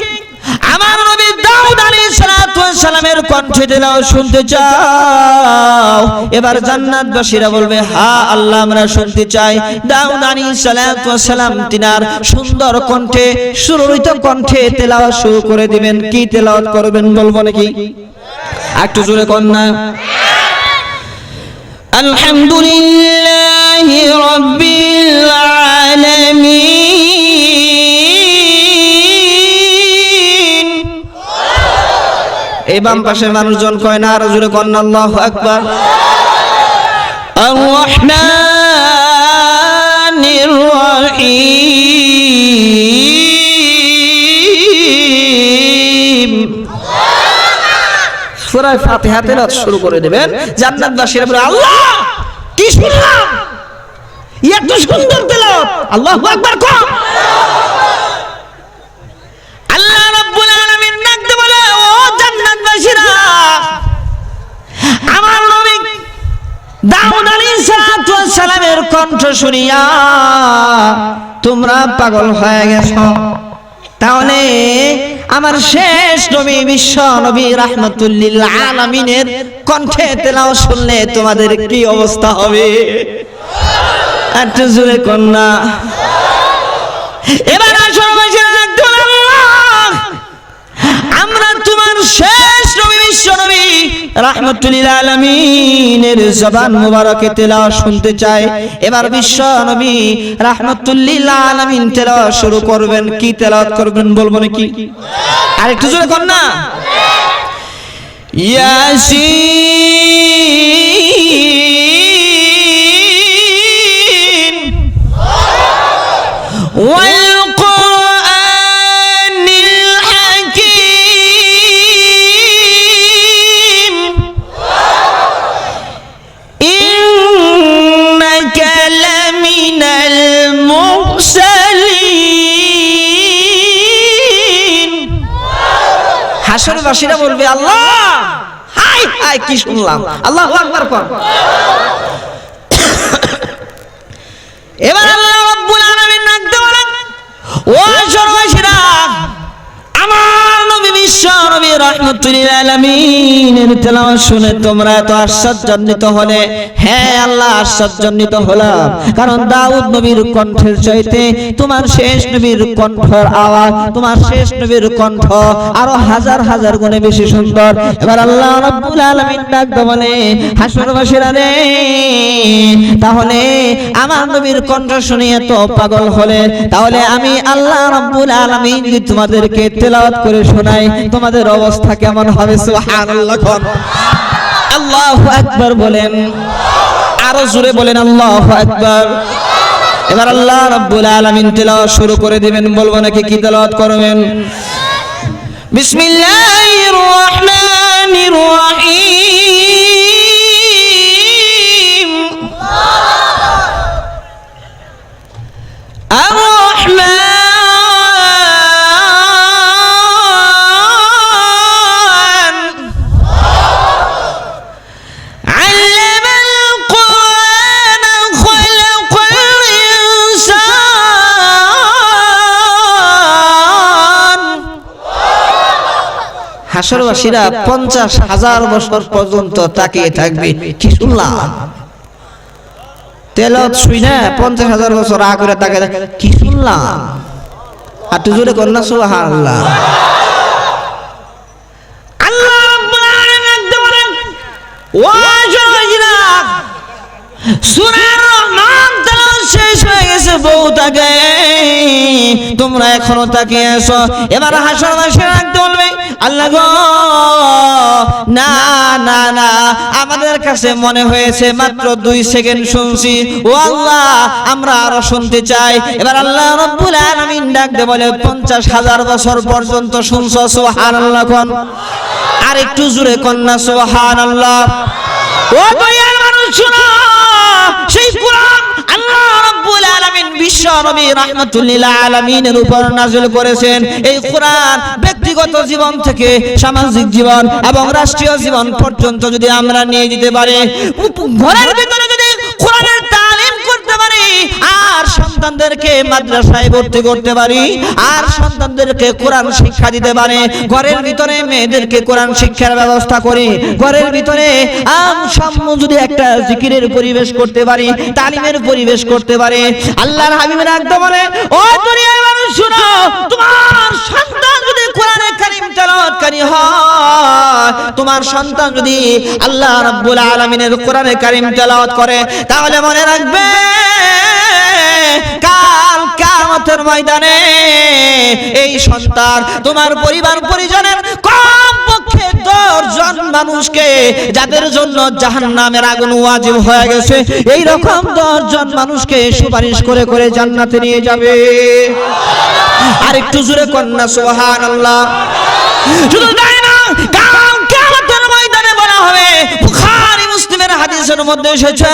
আমার নবী দাউদ আলাইহিস সালাতু ওয়াস সালামের কণ্ঠে তেলাওয়াত শুনতে চাও? এবার জান্নাতবাসীরা বলবে হ্যাঁ আল্লাহ আমরা শুনতে চাই। দাউদ আলাইহিস সালাতু ওয়াস সালাম তিনার সুন্দর কণ্ঠে সুররিত কণ্ঠে তেলাওয়াত শুরু করে দিবেন। কি তেলাওয়াত করবেন বলবো নাকি? একটু জোরে কোন না। আলহামদুলিল্লাহি রাব্বিল আলামিন। এই বাম পাশের মানুষজন কয় না, আর জোরে কোন না আল্লাহু আকবার। আর রহমানির রহিম। সূরা ফাতিহা তেলাওয়াত শুরু করে দিবেন। জান্নাতবাসীরা বলে আল্লাহ কি শুনলাম, এত সুন্দর তেলাওয়াত, আল্লাহু আকবার কও। আল্লাহ রাব্বুল আলামিন ডাকতে বলে ও জান্নাতবাসীরা, আমার নবী দাউদ আলাইহিস সালাতু ওয়াস সালামের কণ্ঠ শুনিয়া তোমরা পাগল হয়ে গেছো, তাহলে আমার শেষ নবী বিশ্ব নবী রাহমাতুল লিল আলামিনের কণ্ঠে তেলাওয়াত শুনলে তোমাদের কি অবস্থা হবে? একটু জোরে কোন না। এবার আসল বৈশাখ আমরা তোমার শেষ নবী বিশ্ব নবী রাহমাতুল লিল আলামিনের জবান মুবারকে তেলাওয়াত শুনতে চাই। এবার বিশ্ব নবী রাহমাতুল লিল আলামিন তেলাওয়াত শুরু করবেন। কি তেলাওয়াত করবেন বলবো নাকি? আর একটু জোরে কোন না। ইয়াসিন ওয়াল কুরআনিল হাকীম ইন্নাকা লামিনাল মুরসালিন। হাসরবাসীরা বলবে আল্লাহ হাই হাই কি শুনলাম, আল্লাহু আকবার কর। এবার আল্লাহ রাব্বুল আলামিন ডাকতে বলেন ও সর্বশিরা, আমার নবী বিশ্ব নবী রাহমাতুল লিল আলামিনের তেলাওয়াত শুনে তোমরা এত আশ্চর্যান্বিত হলে। হ্যাঁ আল্লাহ আশ্চর্যান্বিত হলাম, কারণ দাউদ নবীর কণ্ঠের চাইতে তোমার শেষ নবীর কণ্ঠের আওয়াজ, তোমার শেষ নবীর কণ্ঠ আরো হাজার হাজার গুণে বেশি সুন্দর। এবার আল্লাহ রাব্বুল আলামিন ডাকতে বলে হাসরবাসীরা রে, তাহলে আমার নবীর কণ্ঠ শুনে এত পাগল হলে, তাহলে আমি আল্লাহ রাব্বুল আলামিন যদি তোমাদেরকে তেলাওয়াত করে শোনাই তোমাদের অবস্থা কেমন হবে? সুবহানাল্লাহ। আল্লাহু আকবার বলেন, আরো জোরে বলেন আল্লাহু আকবার। এবার আল্লাহ রাব্বুল আলামিন তেলাওয়াত শুরু করে দিবেন। বলবো নাকি? কি তেলাওয়াত করবেন? বিসমিল্লাহির রহমানির রহিম। আর রহমান হাসরবাসীরা 50,000 বছর পর্যন্ত তাকিয়ে থাকবে। কি শুনলাম? তেলাওয়াত শুনে 50,000 বছর আগে করে তাকিয়ে কি শুনলাম? আর তুই জোরে কর না সুবহানাল্লাহ। আল্লাহ রাব্বুল আলামিন বলেন ও সর্বশিরা, সূরা রহমান তেলাওয়াত শেষ হয়ে বউ থাকে, তোমরা এখনো তাকিয়ে আছো। এবার হাসরবাসী রাখতে বলবে, আল্লাহ গো না না না, আমাদের কাছে মনে হয়েছে মাত্র 2 সেকেন্ড শুনছি, ও আল্লাহ আমরা আরো শুনতে চাই। এবার আল্লাহ রাব্বুল আলামিন ডাক দিয়ে বলে 50,000 বছর পর্যন্ত শুনছো, সুবহানাল্লাহ কোন। আর একটু জোরে কোন না সুবহানাল্লাহ। ও দয়ার মানুষ শুনো, সেই কোরআন আল্লাহ রাব্বুল আলামিন বিশ্ব নবী রাহমাতুল লিল আলামিনের উপর নাযিল করেছেন। এই কোরআন ব্যক্তিগত জীবন থেকে সামাজিক জীবন এবং রাষ্ট্রীয় জীবন পর্যন্ত যদি আমরা নিয়ে যেতে পারি, ঘরের ভিতরে যদি কোরআনের তালিম করতে পারি, আর সন্তানদেরকে মাদ্রাসায় ভর্তি করতে পারি, আর সন্তানদেরকে কোরআন শিক্ষা দিতে পারি, ঘরের ভিতরে মেয়েদেরকে কোরআন শিক্ষার ব্যবস্থা করি, ঘরের ভিতরে যদি একটা জিকিরের পরিবেশ করতে পারি, তালিমের পরিবেশ করতে পারি, আল্লাহর হাবিবের একদম বলে, ও দুনিয়ার মানুষ শুনো, তোমার সন্তান যদি কোরআনে কারীম তেলাওয়াতকারী হয়, তোমার সন্তান যদি আল্লাহ রাব্বুল আলামিনের কোরআনে কারীম তেলাওয়াত করে, তাহলে মনে রাখবে কাল কিয়ামতের ময়দানে এই সন্তান তোমার পরিবার পরিজনের কমপক্ষে 10 জন মানুষকে, যাদের জন্য জাহান্নামের আগুন ওয়াজিব হয়ে গেছে, এই রকম 10 জন মানুষকে সুপারিশ করে করে জান্নাতে নিয়ে যাবে। আর একটু জোরে কন্যা সুবহানাল্লাহ। শুধু তাই না, কাল কিয়ামতের ময়দানে বলা হবে, বুখারী মুসলিমের হাদিসের মধ্যে এসেছে,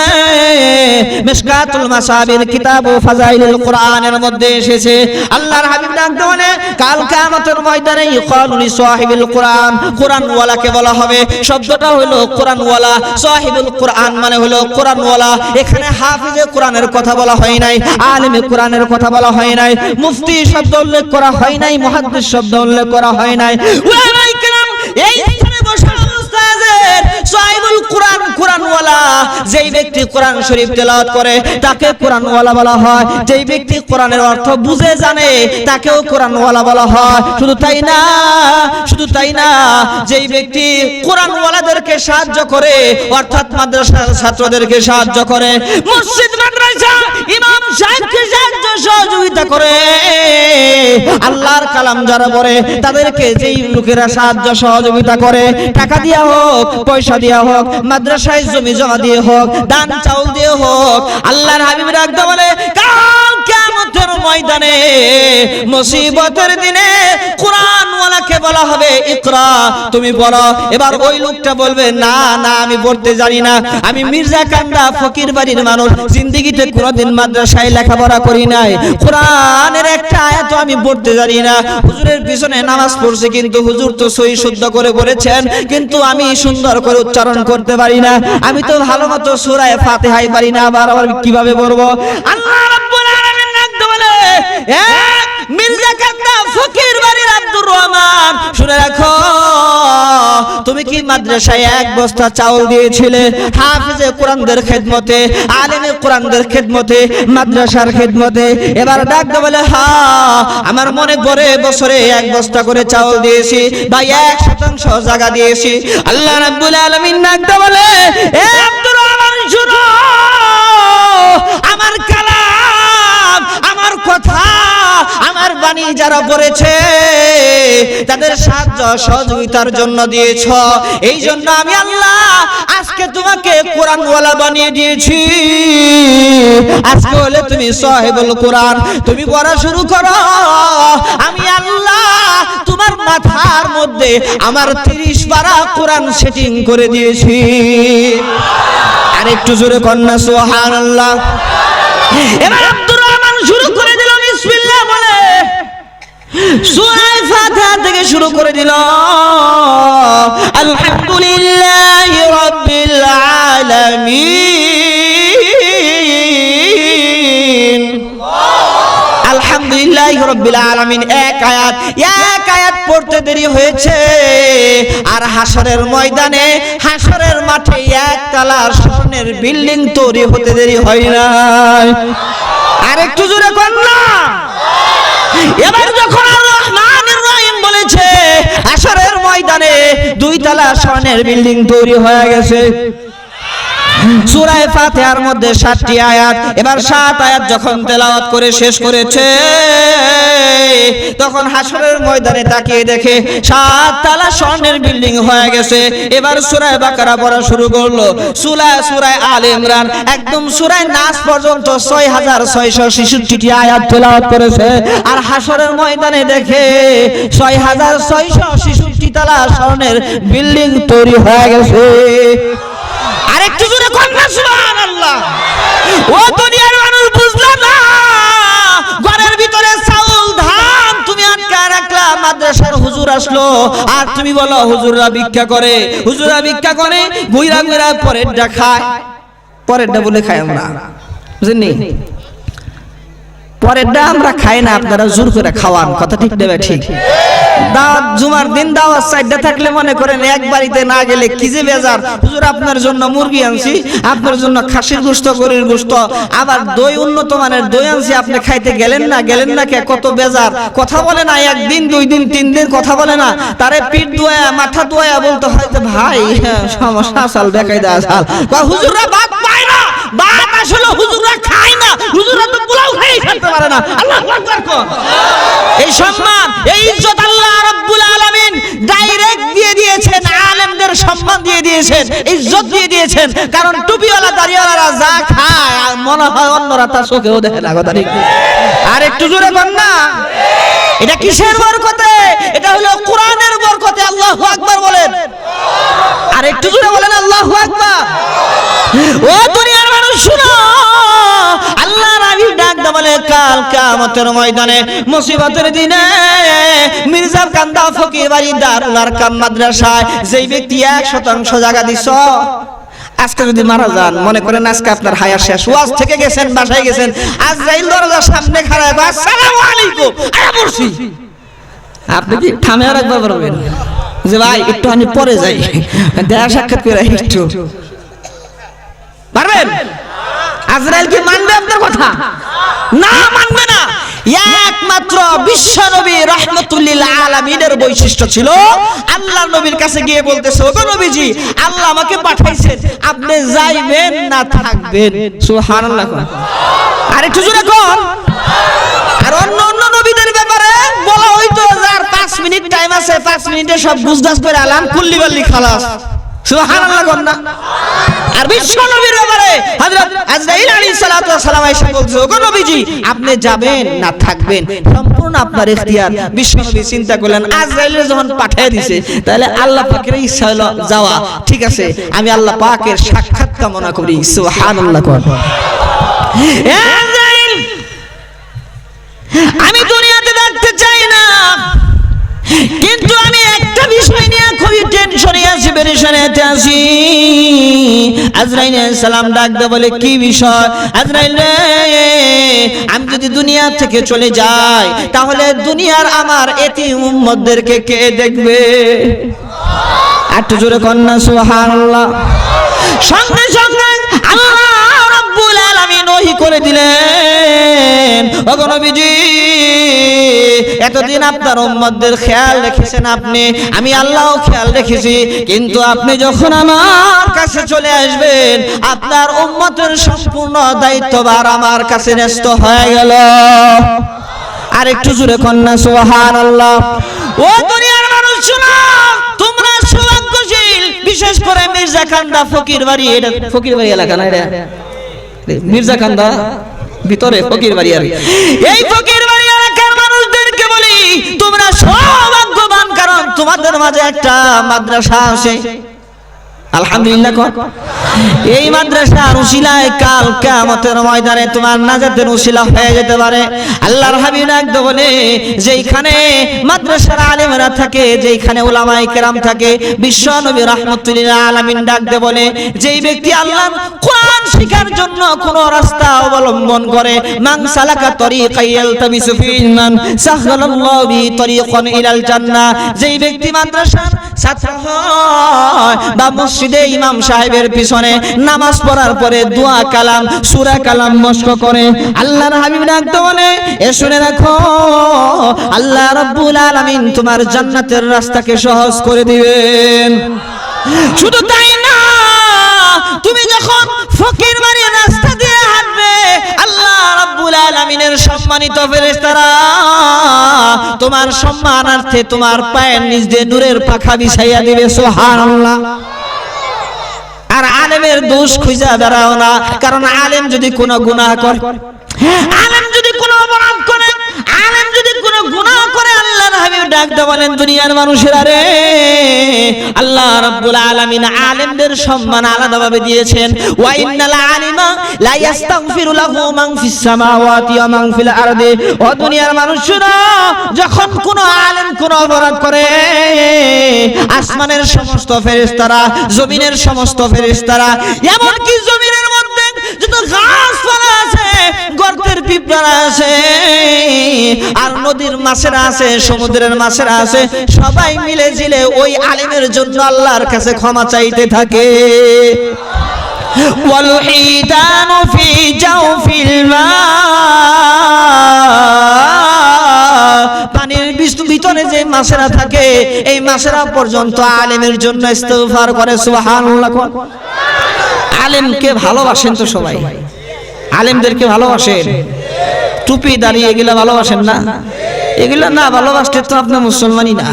মিশকাতুল মাসাবির কিতাব ও ফাজাইলুল কোরআনের মধ্যে এসেছে, আল্লাহর হাবিব ডাকতে বলে, কাল কিয়ামতের ময়দানে ইকালু লি সাহিবিল কোরআন, কোরআনওয়ালাকে বলা হবে। শব্দটা হলো কোরআনওয়ালা, সাহিবুল কোরআন মানে হলো কোরআনওয়ালা। এখানে হাফিজে কোরআনের কথা বলা হয় নাই, আলেমে কোরআনের কথা বলা হয় নাই, মুফতি শব্দ উল্লেখ করা হয় নাই, মুহাদ্দিস শব্দ উল্লেখ করা হয় নাই। উলামায়ে কেরাম এই স্থানে বসা অবস্থায় সাহিবুল কোরআন, কোরআনওয়ালা, যেই ব্যক্তি কোরআন শরীফ তেলাওয়াত করে তাকে কোরআনওয়ালা বলা হয়, যেই ব্যক্তি কোরআনের অর্থ বুঝে জানে তাকেও কোরআনওয়ালা বলা হয়। শুধু তাই না, শুধু তাই না, যেই ব্যক্তি কোরআনওয়ালাদেরকে সাহায্য করে, অর্থাৎ মাদ্রাসার ছাত্রদেরকে সাহায্য করে, মসজিদ মাদ্রাসা ইমাম সাহেবকে সহযোগিতা করে, আল্লাহর কালাম যারা পড়ে তাদেরকে যেই লোকেরা সাহায্য সহযোগিতা করে, টাকা দিয়া হোক, পয়সা দিয়া হোক, মাদ্রাসায় জমি জমা দিয়ে হোক, দান চাউল দিয়ে হোক, আল্লাহর হাবিব রাখতে বলে, কাল কিয়ামতের ময়দানে মুসিবতের দিনে কোরআনওয়ালাকে বলা হবে, ইকরা, তুমি পড়ো। এবার ওই লোকটা বলবে, না না আমি পড়তে জানি না, আমি মির্জা কান্দা ফকির বাড়ির মানুষ, জিন্দেগিতে কোনোদিন মাদ্রাসায় লেখাপড়া করি নাই, কোরআনের একটা আয়াত আমি পড়তে জানি না, হুজুরের পিছনে নামাজ পড়ছি কিন্তু হুজুর তো সহি শুদ্ধ করে বলেছেন, কিন্তু আমি সুন্দর করে উচ্চারণ করতে পারি না, আমি তো ভালো মতো সূরা ফাতিহাই পারি না, আবার কিভাবে পড়বো? আল্লাহ রাব্বুল আলামিন ডাকতে বলে, এক মির্জা কান্দা ফকির বাড়ির আব্দুর রহমান, শুনে রাখো, তুমি কি মাদ্রাসায় 1 বস্তা চাউল দিয়েছিলে হাফিজে কোরআনদের খেদমতে, আলেমে কোরআনদের খেদমতে, মাদ্রাসার খেদমতে? এবার ডাকতে বলে, হ্যাঁ আমার মনে পড়ে, বছরে 1 বস্তা করে চাউল দিয়েছি, ভাই 1% জায়গা দিয়েছি। আল্লাহ রাব্বুল আলামিন ডাকতে বলে, এ আব্দুর রহমান শুনো, আমার কালাম, আমার কথা, আমার বাণী যারা পড়েছে তাদের সাহায্য সহযোগিতার জন্য দিয়েছ, এই জন্য আমি আল্লাহ আজকে তোমাকে কোরআনওয়ালা বানিয়ে দিয়েছি। আজকে হলে তুমি সাহিবুল কোরআন, তুমি পড়া শুরু করো, আমি আল্লাহ তোমার মাথার মধ্যে আমার 30 পারা কোরআন সেটিং করে দিয়েছি। আর একটু জোরে কন্যা সুবহানাল্লাহ। এবার আব্দুর রহমান শুরু করে দিল বিসমিল্লাহ বলে, সূরা ফাতিহা থেকে শুরু করে দিল, আলহামদুলিল্লাহি রাব্বিল আলামিন, আলহামদুলিল্লাহি রাব্বিল আলামিন। এক আয়াত পড়তে দেরি হয়েছে, আর হাসরের ময়দানে, হাসরের মাঠে 1 তলা স্বর্ণের বিল্ডিং তৈরি হতে দেরি হয় না। আর একটু জোরে কন্যা। এবার যখন আর রহমানুর রহিম বলেছে, হাসরের ময়দানে 2 তলা স্বর্ণের বিল্ডিং তৈরি হয়ে গেছে, সূরা ফাতিহার মধ্যে 7টি আয়াত। এবার 7 আয়াত যখন তেলাওয়াত করে শেষ করেছে তখন হাসরের ময়দানে তাকিয়ে দেখে 7 তালা স্বর্ণের বিল্ডিং হয়ে গেছে। এবার সূরা বাকারা পড়া শুরু করলো, সূরা আলে ইমরান একদম সূরা নাস পর্যন্ত 6666টি আয়াত তেলাওয়াত করেছে। আর হাসরের ময়দানে দেখে 6666 তালা স্বর্ণের বিল্ডিং তৈরি হয়ে গেছে। আরেকটু জোরে কন্যা সুবহানাল্লাহ। ও দুনিয়ার মানুষ বুঝলা না, ঘরের ভিতরে চাউল ধান তুমি আটকা রাখলা, মাদ্রাসার হুজুর আসলো আর তুমি বলো হুজুররা ভিক্ষা করে, হুজুররা ভিক্ষা করে, ঘুরা ঘুরা পরেরটা খায়। পরেরটা বলে খাই আমরা, বুঝেননি? পরেরটা আমরা খাই না, আপনারা জোর করে খাওয়ান। কথা ঠিক দেবে ঠিক। দাওয়াত জুমার দিন দাওয়াত সাইডে থাকলে মনে করেন এক বাড়িতে না গেলে কি যে বেজার। হুজুর আপনার জন্য মুরগি আনছি, আপনার জন্য খাসির গোশত, গরুর গোশত, আবার দই উন্নত মানের দই আনছি, আপনি খাইতে গেলেন না কে, কত বেজার। কথা বলে না, একদিন 2 দিন 3 দিন কথা বলে না, তারে পিঠ দোয়া মাথা দোয়া বলতে হয় যে ভাই সমস্যা আসাল বেকায়দা আসাল। হুজুররা ভাত পায় না, ভাত আসলে হুজুররা খায় না, হুজুররা তো পোলাও খাই খেতে পারে না। আল্লাহু আকবার কোন। এই সম্মান এই ইজ্জত আল্লাহ রাব্বুল আলামিন ডাইরেক্ট দিয়ে দিয়েছেন, আলেমদের সম্মান দিয়ে দিয়েছেন, ইজ্জত দিয়ে দিয়েছেন। কারণ টুপিওয়ালা দাড়িওয়ালারা যা খায় মনে হয় অন্যরা তা চোখেও দেখে না। কথা ঠিক। আর একটু জোরে বল না, এটা কিসের বরকতে? এটা হলো কোরআনের বরকতে। আল্লাহু আকবার বলেন। আর একটু জোরে বলেন আল্লাহু আকবার। ও দুনিয়ার মানুষ শুনো, আল্লাহ নবী ডাক দা বলে কাল কিয়ামতের ময়দানে মুসিবতের দিনে মির্জা কান্দা ফকির বাড়ি দারুল আরকাম মাদ্রাসায় যেই ব্যক্তি 1% জায়গা দিছ, আজকে যদি মারা যান, মনে করেন আজকে আপনার হায়াত শেষ, ওয়াজ থেকে গেছেন, বাসায় গেছেন, আজরাইল দরজার সামনে খাড়া, আসসালামু আলাইকুম, আয়া পড়ছি, আপনি কি থামে আর একবার বলবেন যে ভাই একটু আমি পরে যাই, দেখা সাক্ষাৎ করে একটু পারবেন? আজরাইল কি মানবে আপনার কথা? না, মানবে না। একমাত্র বিশ্বনবী রাহমাতুল লিল আলামিনের বৈশিষ্ট্য ছিল আল্লাহর নবীর কাছে গিয়ে বলতেছে, ওগো নবীজি, আল্লাহ আমাকে পাঠাইছেন, আপনি যাইবেন না থাকবেন? সুবহানাল্লাহ। আর একটু জোরে কোন। আর অন্য নবীদের ব্যাপারে বলা হইতো যার 5 মিনিট টাইম আছে, 5 মিনিটে সব বুঝদাস করে আলাম কুল্লি বাল্লি খালাস। সুবহানাল্লাহ কোন না। আর বিশ্ব নবীর ব্যাপারে হযরত আজরাইল আলাইহিস সালাতু ওয়াস সালাম এসে বলছে, ওগো নবীজি, আপনি যাবেন না থাকবেন সম্পূর্ণ আপনার ইখতিয়ার। বিশ্ব নবী চিন্তা করলেন, আজরাইলের যখন পাঠিয়ে দিয়েছে তাহলে আল্লাহ পাকের ইচ্ছা হলো যাওয়া, ঠিক আছে আমি আল্লাহ পাকের সাক্ষাৎ কামনা করি। সুবহানাল্লাহ কোন। আজরাইল, আমি দুনিয়াতে থাকতে চাই না, কিন্তু আমি একটা বিষয় নিয়ে খুবই টেনশনে আছি, পেরেশানিতে আছি। আজরাইল আলাইহিস সালাম ডাক দে বলে, কি বিষয়? আজরাইল রে, আমি যদি দুনিয়া থেকে চলে যাই তাহলে দুনিয়ার আমার এতিম উম্মতদেরকে কে দেখবে? একটু জোরে কন্যা সুবহানাল্লাহ। সঙ্গে সঙ্গে আল্লাহ রাব্বুল আলামিন ওহী করে দিলেন, ওগো নবীজি, এতদিন আপনার উম্মতদের খেয়াল রেখেছেন আপনি, আমি আল্লাহও খেয়াল রেখেছি, কিন্তু আপনি যখন আমার কাছে চলে আসবেন আপনার উম্মতের সম্পূর্ণ দায়িত্বভার আমার কাছে ন্যস্ত হয়ে গেল। আর একটু জোরে কন্যা সুবহানাল্লাহ। ও দুনিয়ার মানুষ শুনো, তোমরা সৌভাগ্যশীল, বিশেষ করে মির্জা কান্দা ফকির বাড়ি, এটা ফকির বাড়ি এলাকা না, এটা মির্জা কান্দা ভিতরে ফকির বাড়ি। আর এই ফকির বাড়ি এলাকার মানুষদেরকে বলি, তোমরা সৌভাগ্যবান, কারণ তোমাদের মাঝে একটা মাদ্রাসা আছে। আলহামদুলিল্লাহ। এই মাদ্রাসার উসিলায় কাল কিয়ামতের ময়দানে তোমার নাজাতের উসিলা হয়ে যেতে পারে। আল্লাহর হাবিব ডাকতে বলে, যেইখানে মাদ্রাসার আলেমরা থাকে, যেইখানে উলামায়ে কেরাম থাকে, বিশ্ব নবী রাহমাতুল লিল আলামিন ডাকতে বলে, যেই ব্যক্তি আল্লাহর কোরআন শিখার জন্য কোন রাস্তা অবলম্বন করে, মান সালাকা তরিকান ইয়ালতামিসু ফিহি মান সাহহালাল্লাহু বিহি তরিকান ইলাল জান্নাহ, যেই ব্যক্তি মাদ্রাসার ছাত্র হয় বা মসজিদে ইমাম সাহেবের পিছনে নামাজ পড়ার পরে দোয়া কালাম, সূরা কালাম মস্ক করে, আল্লাহর হাবিব ডাকতে বলে, এ শুনে রাখো, আল্লাহ রাব্বুল আলামিন তোমার জান্নাতের রাস্তাকে সহজ করে দিবেন। শুধু তাই না, তুমি যখন ফকির বাড়ির রাস্তা দিয়ে হাঁটবে, আল্লাহ রাব্বুল আলামিনের সম্মানিত ফেরেশতারা তোমার সম্মানার্থে তোমার পায়ের নিচ দিয়ে নূরের পাখা বিছাইয়া দিবে। সুবহানাল্লাহ। আর আলেমের দোষ খুঁজা বেড়াও না, কারণ আলেম যদি কোনো গুনাহ করে, আলেম যদি কোনো অপরাধ করে, আলেম যদি কোনো গুনাহ করে, আল্লাহর হাবিব ডাকতে বলেন দুনিয়ার মানুষেরা রে, আল্লাহ রাব্বুল আলামিন আলেমদের সম্মান আলাদাভাবে দিয়েছেন। ওয়া ইন্নাল আলিমা লা ইস্তাগফিরু লাহু মান ফিস সামাওয়াতি ওয়া মান ফিল আরদি। ও দুনিয়ার মানুষেরা, যখন কোনো আলেম কোনো অপরাধ করে, আসমানের সমস্ত ফেরেশতারা, জমিনের সমস্ত ফেরেশতারা, এমনকি জমিনের মধ্যে যত গাছপালা আছে, গর্তের পিঁপড়া আছে, আর নদীর মাছেরা আছে, সমুদ্রের মাছেরা আছে, সবাই মিলে জিলে ওই আলেমের জন্য আল্লাহর কাছে ক্ষমা চাইতে থাকে। ওয়াল হিদানু ফি জাওফিল মা, পানির ভিতরে যে মাছেরা থাকে, এই মাছেরা পর্যন্ত আলেমের জন্য ইস্তিগফার করে। সুবহানাল্লাহ। আলেমকে ভালোবাসেন তো সবাই, আলেমদেরকে ভালোবাসেন। টুপি দাঁড়িয়ে এগুলা ভালোবাসেন না? এগুলা না ভালোবাসতে তো আপনার মুসলমানই না।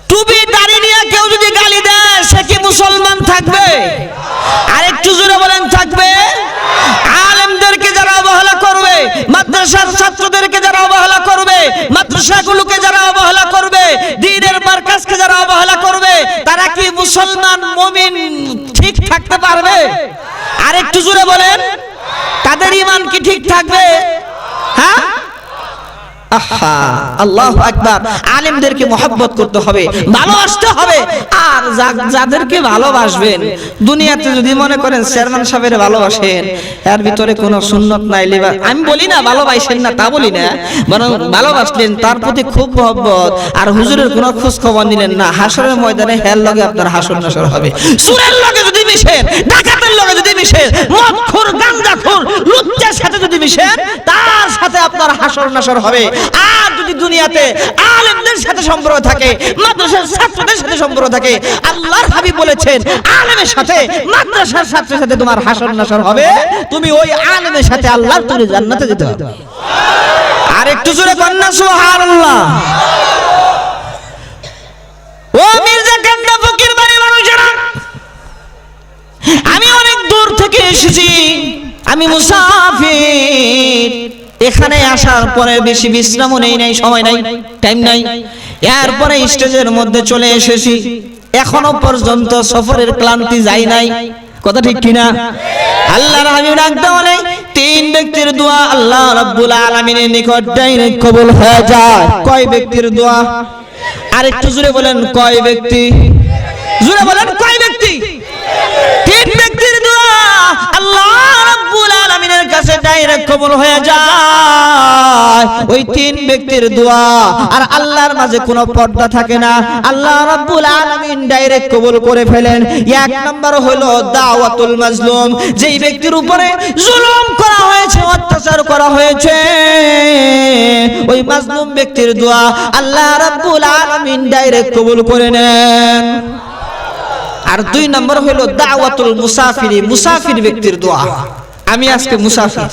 টুপি দাঁড়িয়ে নিয়ে কেউ যদি গালি দেয়, সে কি মুসলমান থাকবে? আর একটু জোরে বলেন, থাকবে? আলেমদেরকে যারা অবহেলা করবে, মাদ্রাসার ছাত্রদেরকে যারা অবহেলা করবে, মাদ্রাসাগুলোকে যারা অবহেলা করবে, দ্বীনের মারকাজকে যারা অবহেলা করবে, তারা কি মুসলমান মুমিন ঠিক থাকতে পারবে? আর একটু জোরে বলেন, তাদের ঈমান কি ঠিক থাকবে? হ্যাঁ, আহা, আল্লাহু আকবার। আলেমদেরকে মহব্বত করতে হবে, ভালোবাসতে হবে। আর যাদেরকে ভালোবাসবেন, দুনিয়াতে যদি মনে করেন চেয়ারম্যান সাহেবের ভালোবাসেন, এর ভিতরে কোনো সুন্নত নাই, আমি বলি না ভালোবাসেন না, তা বলি না, বরং ভালোবাসলেন, তার প্রতি খুব মহব্বত, আর হুজুরের কোনো খোঁজ খবর নিলেন না, হাসরের ময়দানে হের লগে আপনার হাসর নাসর হবে। সুরের লগে যদি মিশেন, ডাকাতের লগে যদি মিশেন, মদখোর, গাঁজাখোর, লুচ্চার সাথে যদি মিশেন, তার সাথে আপনার হাসর নাসর হবে। আর যদি দুনিয়াতে আলেমদের সাথে সম্পর্ক থাকে, মাদ্রাসার ছাত্রদের সাথে সম্পর্ক থাকে, আল্লাহর হাবিব বলেছেন আলেমের সাথে, মাদ্রাসার ছাত্রের সাথে তোমার হাসর নাসর হবে, তুমি ওই আলেমের সাথে আল্লাহর তৈরি জান্নাতে যেতে হবে। আর একটু জোরে কন্যা সুবহানাল্লাহ। ও মির্জা কান্দা ফকির বাড়ির মানুষেরা, আমি অনেক দূর থেকে এসেছি, আমি মুসাফির। এখানে আসার পরে বেশি বিশ্রামও নেই, নাই সময় নাই, টাইম নাই। এরপরে স্টেজের মধ্যে চলে এসেছি, এখনো পর্যন্ত সফরের ক্লান্তি যায় নাই। কথা ঠিক কিনা? আল্লাহর হাবিব ডাকতে বলে, তিন ব্যক্তির দোয়া আল্লাহ রাব্বুল আলামিনের নিকট ডাইরেক্ট কবুল হয়ে যায়। কয় ব্যক্তির দোয়া? আর একটু জোরে বলেন, কয় ব্যক্তি? জোরে বলেন, কয় ব্যক্তি? তিন ব্যক্তির দোয়া আল্লাহ রাব্বুল আলামিনের কাছে ডাইরেক্ট কবুল হয়ে যায়। ওই তিন ব্যক্তির দোয়া আর আল্লাহর মাঝে কোনো পর্দা থাকে না, আল্লাহ রাব্বুল আলামিন ডাইরেক্ট কবুল করে ফেলেন। এক নম্বর হলো দাওয়াতুল মাজলুম, যেই ব্যক্তির উপরে জুলুম করা হয়েছে, অত্যাচার করা হয়েছে, ওই মাজলুম ব্যক্তির দোয়া আল্লাহ রাব্বুল আলামিন ডাইরেক্ট কবুল করে নেন। আর দুই নম্বর হলো দাওয়াতুল মুসাফির, মুসাফির ব্যক্তির দোয়া। আমি আজকে মুসাফির,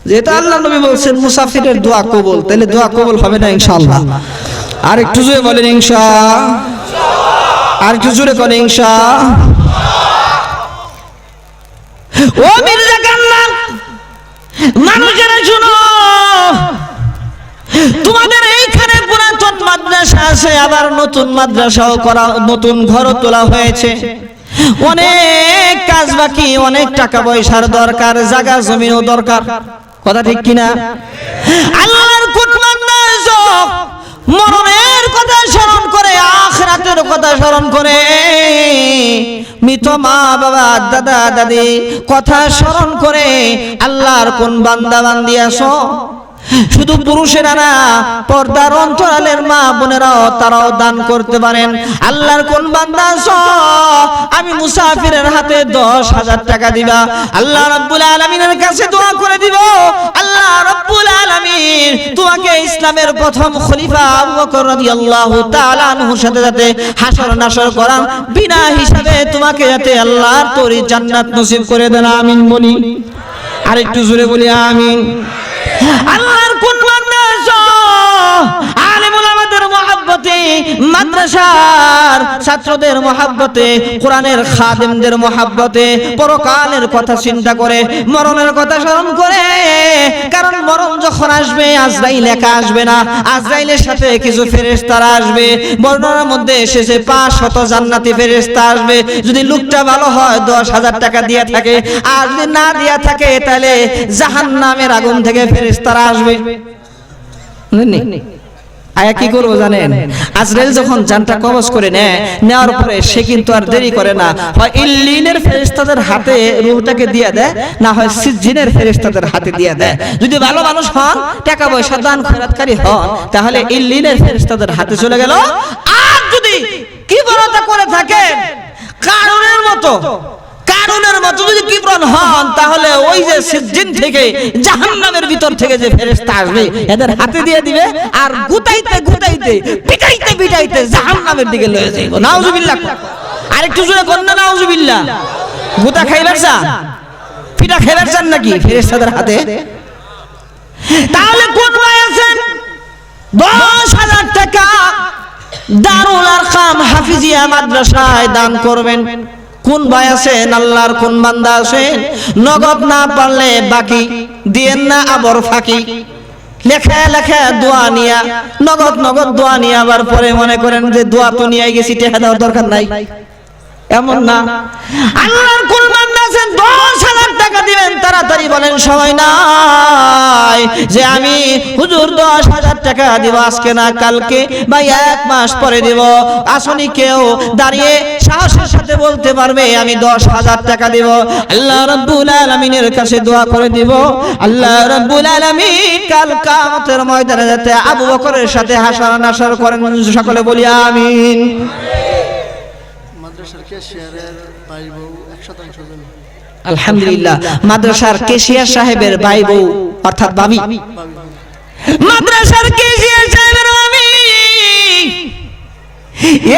যেটা আল্লাহ নবী বলছেন মুসাফিরের দোয়া কবুল, তাহলে দোয়া কবুল হবে না ইনশাআল্লাহ। আর একটু জোরে বলেন ইনশাআল্লাহ, আর একটু জোরে বলেন ইনশাআল্লাহ। ও মির্জা কান্না মানুষেরা শুনো, তোমাদের এইখানে পুরাতন মাদ্রাসা আছে, আবার নতুন মাদ্রাসাও করা, নতুন ঘরও তোলা হয়েছে, অনেক কাজ বাকি, অনেক টাকা পয়সার দরকার, জায়গা জমিনও দরকার। কথা ঠিক কিনা? আল্লাহর মরণের কথা স্মরণ করে, আখিরাতের কথা স্মরণ করে, মৃত মা বাবা দাদা দাদি কথা স্মরণ করে, আল্লাহর কোন বান্দা বান্দি আছো শুধু পুরুষেরা না, পর্দার অন্তরালের মা বোনেরাও তারাও দান করতে পারেন। আল্লাহর কোন বান্দা আছো আমি মুসাফিরের হাতে 10,000 টাকা দিবা, আল্লাহ রাব্বুল আলামিনের কাছে দোয়া করে দিব, আল্লাহ রাব্বুল আলামিন তোমাকে ইসলামের প্রথম খলিফা আবু বকর রাদিয়াল্লাহু তাআলা আনহুর সাথে যাতে হাসর নাসর করান বিনা হিসাবে তোমাকে যাতে আল্লাহর তৈরি জান্নাত নসিব করে দেন, আমিন বলি। আর একটু জোরে বলি আমিন। আল্লাহর কোন বান্দা আছো আলেম ওলামাদের মহব্বতে, মাদ্রাসার ছাত্রদের মহব্বতে, কোরআনের খাদেমদের মহব্বতে, পরকালের কথা চিন্তা করে, মরণের কথা স্মরণ করে, কারণ মরণ যখন আসবে আজরাইল একা আসবে না, আজরাইলের সাথে কিছু ফেরেশতারা আসবে। বর্ণনার মধ্যে এসেছে 500 জান্নাতি ফেরেশতা আসবে। যদি লোকটা ভালো হয় 10,000 টাকা দিয়ে থাকে, আর যদি না দিয়া থাকে তাহলে জাহান্নামের আগুন থেকে ফেরেশতারা আসবে। আয়া কি করবো জানেন? আজরাইল যখন জানটা কবজ করে নেওয়ার পরে সে কিন্তু আর দেরি করে না, হয় ইল্লিনের ফেরেশতাদের হাতে রূহটাকে দিয়ে দেয়, না হয় সিজ্জিনের ফেরেশতাদের হাতে দিয়ে দেয়। যদি ভালো মানুষ হন, টাকা পয়সা দান খয়রাতকারী হন, তাহলে ইল্লিনের ফেরেশতাদের হাতে চলে গেল। আর যদি কিবরতা করে থাকেন কারণের মতো যদি কিবরন হন, তাহলে ওই যে সিজ্জিন থেকে জাহান্নামের ভিতর থেকে যে ফেরেশতা আসবে এদের হাতে দিয়ে দিবে, আর গুতাইতে পিটাইতে জাহান্নামের দিকে লয়ে যাইব। নাউজুবিল্লাহ। আরেকটু জোরে কোন না নাউজুবিল্লাহ। গুতা খাইবার চান, পিটা খাইবার চান নাকি ফেরেশতাদের হাতে? তাহলে কোন ভাই আছেন 10,000 টাকা দারুল আরকাম হাফিজিয়া মাদ্রাসায় দান করবেন? কোন ভাই আছেন? আল্লাহর কোন বান্দা আছেন নগদ না পারলে বাকি দিয়েন না, আবর ফাঁকি লেখা দোয়া নিয়া, নগদ দোয়া নিয়ে আবার পরে মনে করেন যে দোয়া তো নিয়ে গেছি, টাকা দেওয়ার দরকার নাই, এমন না। আল্লাহর কোন বান্দা আছেন 10,000 টাকা দিবেন, তাড়াতাড়ি বলেন সময় নাই যে আমি হুজুর 10,000 টাকা দিব আজকে না কালকে বা 1 মাস পরে দিব। আসনি কেউ দাঁড়িয়ে সাহসের সাথে বলতে পারবে আমি 10,000 টাকা দিব? আল্লাহ রাব্বুল আলামিনের কাছে দোয়া করে দিব, আল্লাহ রাব্বুল আলামিন কাল কিয়ামতের ময়দানে যাতে আবু বকরের সাথে হাসর নাসর করেন। সকলে বলি আমিন। আলহামদুলিল্লাহ। মাদ্রাসার কেশিয়ার সাহেবের ভাই বউ অর্থাৎ ভাবি, মাদ্রাসার কেশিয়ার সাহেবের ভাবি,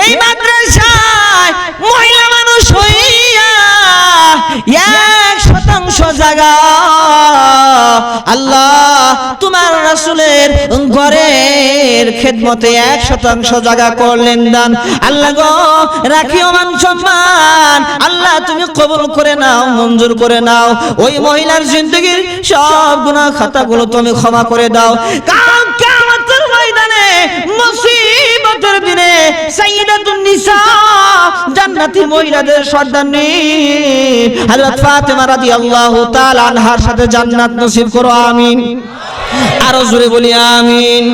এই মাদ্রাসায় মহিলা মানুষ হইয়া 1% জায়গা আল্লাহ তোমার রাসূলের ঘরের খেদমতে 1% জায়গা করলেন দান। আল্লাহ গো রাখিও মান সম্মান, আল্লাহ তুমি কবুল করে নাও, মঞ্জুর করে নাও। ওই মহিলার জিন্দেগীর সব গুনাহ খাতাগুলো তুমি ক্ষমা করে দাও। কাল কিয়ামতের ময়দানে মুসিবতের দিনে সাইয়্যিদাতুন নিসা জান্নাতি মহিলাদের সর্দারনি হযরত ফাতেমা রাদিয়াল্লাহু তাআলা আনহার সাথে জান্নাত নসিব করো, আমিন। আরো জোরে বলি আমিন।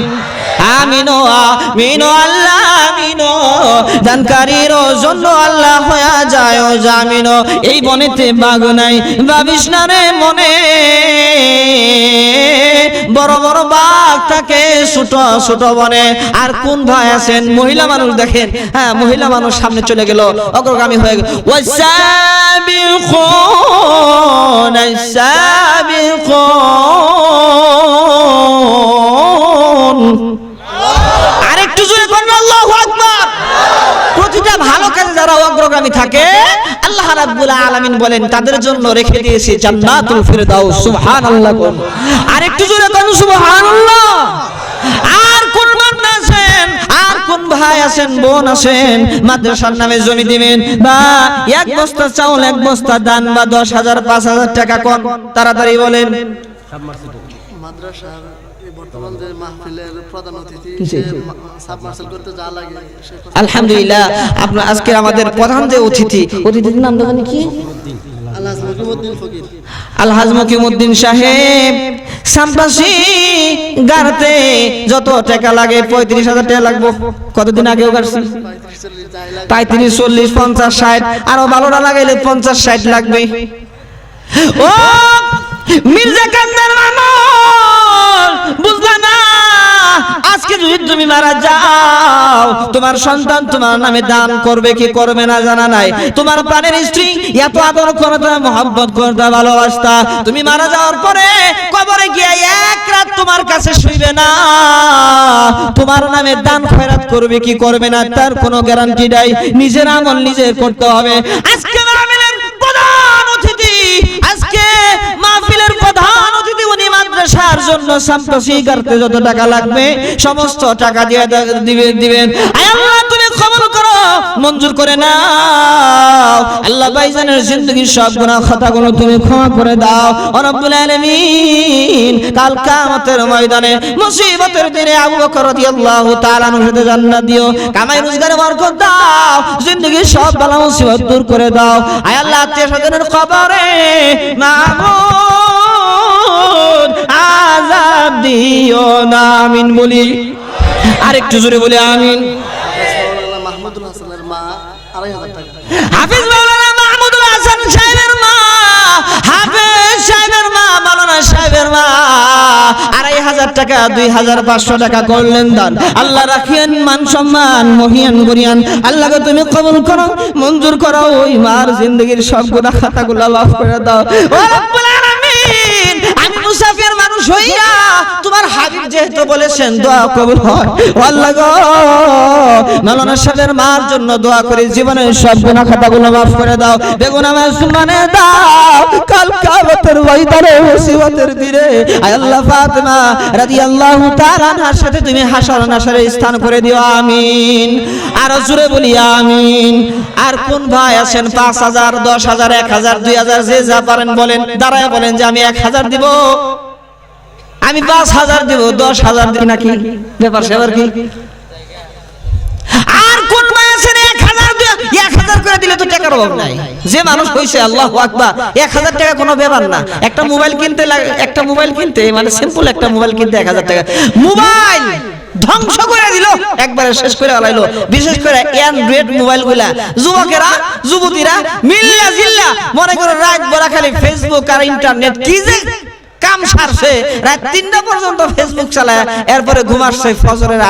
আমিন ও আমিন ও আল্লাহ আমিন ও দানকারীর জন্য আল্লাহ হয়ে যায় ও জামিন। এই বনেতে বাঘ নাই ভাবিস না রে মনে, বড় বড় বাঘ থাকে ছোট ছোট বনে। আর কোন ভাই আছেন মহিলা মানুষ দেখেন, হ্যাঁ মহিলা মানুষ সামনে চলে গেল, অগ্রগামী হয়ে গেল। ওয়াসাবিকুন আসাবিকুন। আরেকটু জোরে বলুন আল্লাহু আকবার। প্রতিটা ভালো কাজে যারা অগ্রগামী থাকে আল্লাহ রাব্বুল আলামিন বলেন তাদের জন্য রেখে দিয়েছি জান্নাতুল ফিরদাউস। সুবহানাল্লাহ। আরেকটু জোরে বলুন সুবহানাল্লাহ। আর কোন বান্দা আছেন, আর কোন ভাই আছেন, বোন আছেন মাদ্রাসার নামে জমি দিবেন, বা 1 বস্তা চাউল 1 বস্তা দান, বা 10,000 5,000 টাকা কোন তাড়াতাড়ি বলেন। মাদ্রাসার বর্তমান যে মাহফিলের প্রধান অতিথি সাবমার্সেল করতে যা লাগে। আলহামদুলিল্লাহ। আপনার আজকে আমাদের প্রধান যে অতিথির নাম জানেন কি? আলহাজ মকিমউদ্দিন সাহেব। সামপাসি গাড়তে যত টাকা লাগে 35,000 টাকা লাগবে। কতদিন আগেও গাড়ছি 35 40 50 60, আরো ভালোটা লাগাইলে 50 60 লাগবে। ও মির্জা কান্দার মানুষ যদি তুমি মারা যাও তোমার সন্তান তোমার নামে দান করবে কি করবে না জানা নাই। তোমার প্রাণের স্ত্রী এত আদর করতে, মহব্বত করতে, ভালোবাসতা, তুমি মারা যাওয়ার পরে কবরে গিয়ে এক রাত তোমার কাছে শুইবে না। তোমার নামে দান খয়রাত করবে কি করবে না তার কোনো গ্যারান্টি নাই। নিজের আমল নিজে করতে হবে। আজকে মাহফিলের প্রধান অতিথি, আজকে মাহফিলের প্রধান অতিথি উনি মাদ্রাসার জন্য সাম্প্রতিক করতে যত টাকা লাগবে সমস্ত টাকা দিয়ে দিবেন। আয় আল্লাহ তুমি কবুল করো, মঞ্জুর করে নাও। আল্লাহ ভাইজানের জিন্দেগীর সব গুনাহ খাতাগুলো তুমি ক্ষমা করে দাও ও রব্বুল আলামিন। কাল কিয়ামতের ময়দানে মুসিবতের দিনে আবু বকর রাদিয়াল্লাহু তাআলা আনহুকে জান্নাত দিও, কামাই রোজগারে বরকত দাও, জিন্দেগীর সব বালা মুসিবত দূর করে দাও। আয় আল্লাহ আত্মীয়-স্বজনের কবরে মাবুদ আযাব দিও না, আমিন বলি। আরেকটু জোরে বলি আমিন। মাহমুদুল হাসানের মা 2,500 টাকা। হাফিজ মাওলানা মাহমুদুল হাসান সাহেবের মা, হাফিজ সাহেবের মা, মাওলানা সাহেবের মা 2,500 টাকা, 2,500 টাকা করলেন দান। আল্লাহ রাখিয়েন মান সম্মান মহিয়ান গরিয়ান। আল্লাহকে তুমি কবুল করো, মঞ্জুর করো, ওই মার জিন্দেগীর সব গুনাহ খাতাগুলো মাফ করে দাও ও রব্বুল আলামিন। আমি মুসাফির মানুষ হইয়া তোমার হাবিব যেহেতু বলেছেন দোয়া কবুল হয়, ও আল্লাহ গো মাওলানা সাহেবের মার জন্য দোয়া করি, জীবনের সব গুনাহ খাতাগুলো মাফ করে দাও, বেগুনাহ মাসুমানে দাও। কাল কিয়ামতের ময়দানে মুসিবতের দিনে আয় আল্লাহ ফাতেমা রাদিয়াল্লাহু তাআলা আনহার সাথে তুমি হাসর নাসরে স্থান করে দিও, আমিন। আর জোরে বলি আমিন। আর কোন ভাই আছেন 5,000, 10,000, 1,000, 2,000 যে যা পারেন বলেন, দাঁড়ায় বলেন যে আমি 1,000 দিব, আমি 5,000 দিব, 10,000 দিই নাকি, ব্যাপার সেবার কি? আর কোন ভাই আছেন 1,000 করে দিলে তো টাকার অভাব নাই। যে মানুষ হইছে আল্লাহু আকবার, 1,000 টাকা কোনো ব্যাপার না। একটা মোবাইল কিনতে মানে সিম্পল একটা মোবাইল কিনতে 1,000 টাকা, মোবাইল ধ্বংস করে দিল, একবারে শেষ করে আলাইলো। বিশেষ করে অ্যান্ড্রয়েড মোবাইলগুলা যুবকেরা যুবতীরা মিল্লা জিল্লা মনে করে রাত বড় খালি ফেসবুক আর ইন্টারনেট কি যে কাম সারছে, রাত 3টা পর্যন্ত ফেসবুক চালায়, এরপরে ঘুমাচ্ছে। ফজরের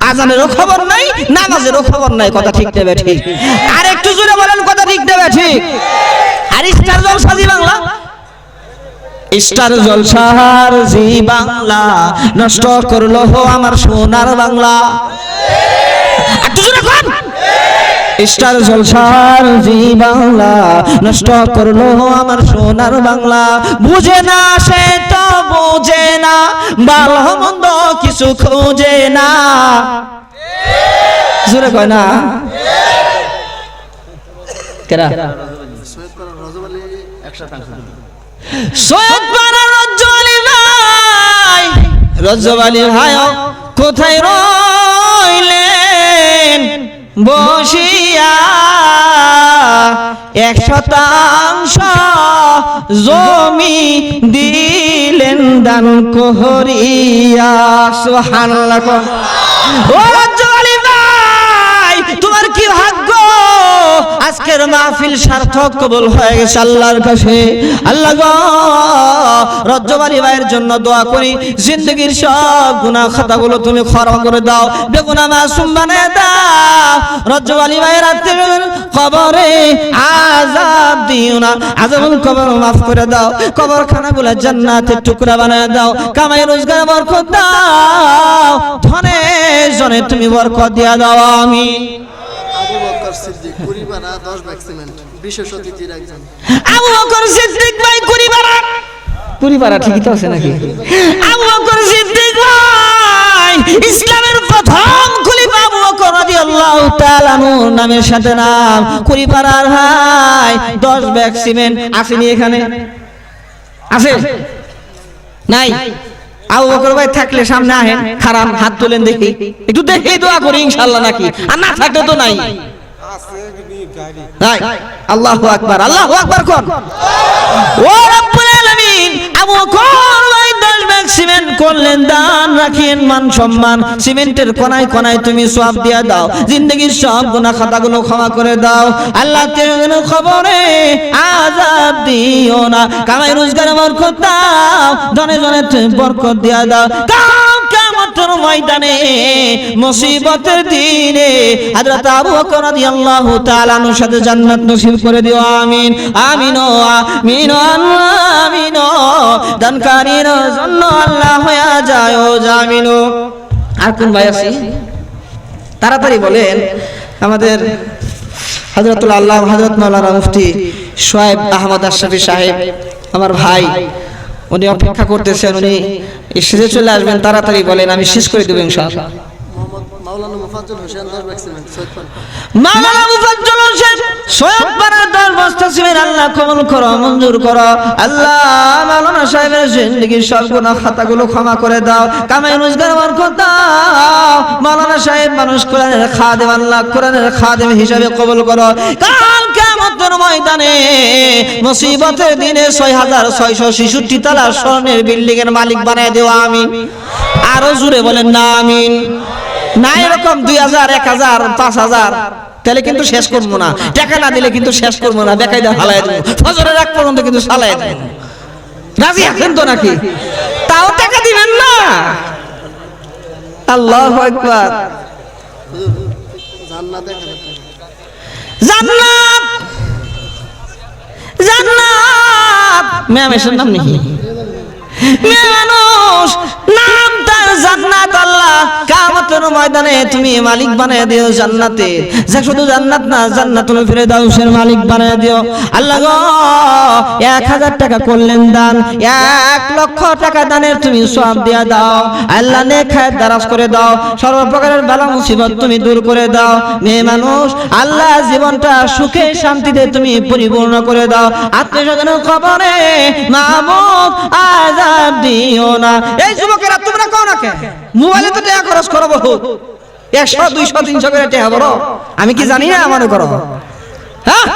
আজানেরও খবর নাই, নামাজেরও খবর নাই। কথা ঠিক দেবে ঠিক? আর একটু জোরে বলেন কথা ঠিক দেবে ঠিক? আর স্টার জলসা জি বাংলা, স্টার জলসার জি বাংলা নষ্ট করলো আমার সোনার বাংলা। একটু জোরে বল। স্টার জলসার জি বাংলা নষ্ট করলো আমার সোনার বাংলা। বুঝে না সে তো বুঝে না, ভালো মন্দ কিছু খোঁজে না। জোরে কয় না কেরা? সৈয়দপাড়া রজব আলী 100 টাকা। সৈয়দপাড়া রজব আলী ভাই, রজব আলী ভাই কোথায় রইলেন বসিয়া? 1% জমি দিলেন দান করিয়া। সুবহানাল্লাহ। ও রজব আলী ভাই তোমার কি ভাগ্য, আজকের মাহফিল সার্থক কবুল হয়ে গেছে আল্লাহর কাছে। আল্লাহ গো রজব আলী ভাইয়ের জন্য দোয়া করি, জিন্দেগীর সব গুনাহ খাতাগুলো তুমি ক্ষমা করে দাও, বেগুনাহ মাসুম বানিয়ে দাও। রজব আলী ভাইয়ের কবরে আযাব দিও না, আযাবুল কবর মাফ করে দাও, কবরখানাগুলো জান্নাতের টুকরা বানিয়ে দাও, কামাই রোজগার বরকত দাও, ধনে জনে তুমি বরকত দিয়া দাও, আমিন। আবু বকর সিদ্দিক কুড়িপাড়া 10 ব্যাগ সিমেন্ট, বিশেষ অতিথির একজন। আবু বকর সিদ্দিক ভাই কুড়িপাড়া ঠিকই তো আছে নাকি? আবু বকর সিদ্দিক ভাই ইসলামের প্রথম খলিফা আবু বকর রাদিয়াল্লাহু তাআলা আনহুর নামের সাথে নাম কুড়িপাড়ার ভাই। 10 ব্যাগ সিমেন্ট আসেনি এখানে? আছে নাই? আবু বকর ভাই থাকলে সামনে আহেন, খারাপ হাত তোলেন দেখি, একটু দেখে দোয়া করি ইনশাআল্লাহ নাকি, আর না থাকলে তো নাই। আল্লাহু আকবার, আল্লাহু আকবার কোন? ও রব্বুল আলামিন, আবু বকর ভাই 10 ব্যাগ সিমেন্ট করলেন দান, রাখিয়েন মান সম্মান, সিমেন্টের কোনায় কোনায় তুমি সওয়াব দিয়া দাও, জিন্দেগীর সব গুনাহ খাতাগুলো ক্ষমা করে দাও। আল্লাহ তের খবরে আযাব দিও না, কামাই রোজগারে বরকত দাও, ধনে জনে বরকত দিয়া দাও। কিয়ামতের ময়দানে মুসিবতের দিনে হযরত আবু বকর রাদিয়াল্লাহু তাআলা আনহুর সাথে জান্নাত নসিব করে দিও আমিন আমিন ও আমিন আমিন দানকারীর জন্য আল্লাহ হয়ে যায় ও জামিন। আর কোন ভাই আছে তাড়াতাড়ি বলেন? আমাদের হযরতুল আল্লাহ হযরত মাওলানা মুফতি শোয়েব আহমদ আশরাফি সাহেব আমার ভাই, উনি অপেক্ষা করতেছেন, উনি এসে চলে আসবেন, তাড়াতাড়ি বলেন, আমি শেষ করে দেব ইনশাআল্লাহ। মাওলানা মুফাজ্জল হোসেন 10 বস্তা সিমেন্ট সৈয়দপাড়া। মাওলানা মুফাজ্জল হোসেন সৈয়দপাড়া 10 বস্তা সিমেন্ট আল্লাহ কবুল করো, মঞ্জুর করো আল্লাহ। মাওলানা সাহেবের জিন্দেগীর সব গুনাহ খাতাগুলো ক্ষমা করে দাও, কামাই রোজগার বরকত দাও। মাওলানা সাহেব মানুষ কোরআনের খাদেম, আল্লাহ কোরআনের খাদেম হিসাবে কবুল করো। কাল কিয়ামতের ময়দানে মুসিবতের দিনে 6666 তলা স্বর্ণের বিল্ডিং এর মালিক বানায় দেও আমিন। আরো জোরে বলেন না আমিন। না এরকম 2000 1000 5000 তাহলে কিন্তু শেষ করবো না, টাকা না দিলে কিন্তু শেষ করবো না, বেকায়দা হালাই দেবো, ফজরের আগ পর্যন্ত কিন্তু সালাই দেবো। রাজি আছেন তো নাকি? তাও টাকা দিবেন না? আল্লাহু আকবার। জান্নাতে জান্নাত জান্নাত মেয়ের নাম নাকি? মেয়ে মানুষ নাম তার জান্নাত। আল্লাহ কিয়ামতের ময়দানে তুমি মালিক বানায় দিও জান্নাতে, যে শুধু জান্নাত না জান্নাতুল ফিরদাউসের মালিক বানায় দিও আল্লাহ গো। 1000 টাকা করলেন দান, 1 লক্ষ টাকা দানের তুমি সওয়াব দিয়া দাও আল্লাহ। নেক হায়াত দারাজ করে দাও, সর্বপ্রকারের বালা মুসিবত তুমি দূর করে দাও। মেয়ে মানুষ আল্লাহ জীবনটা সুখে শান্তিতে তুমি পরিপূর্ণ করে দাও। আত্মীয়স্বজনের কবরে মাহবুব আযাব দিও না। এই যুবকেরা তোমরা কোন না কেন মোবাইলে তো টাকা খরচ করো বহুত, 100 200 300 করে টাকা বড়, আমি কি জানি না মনে করো? হ্যাঁ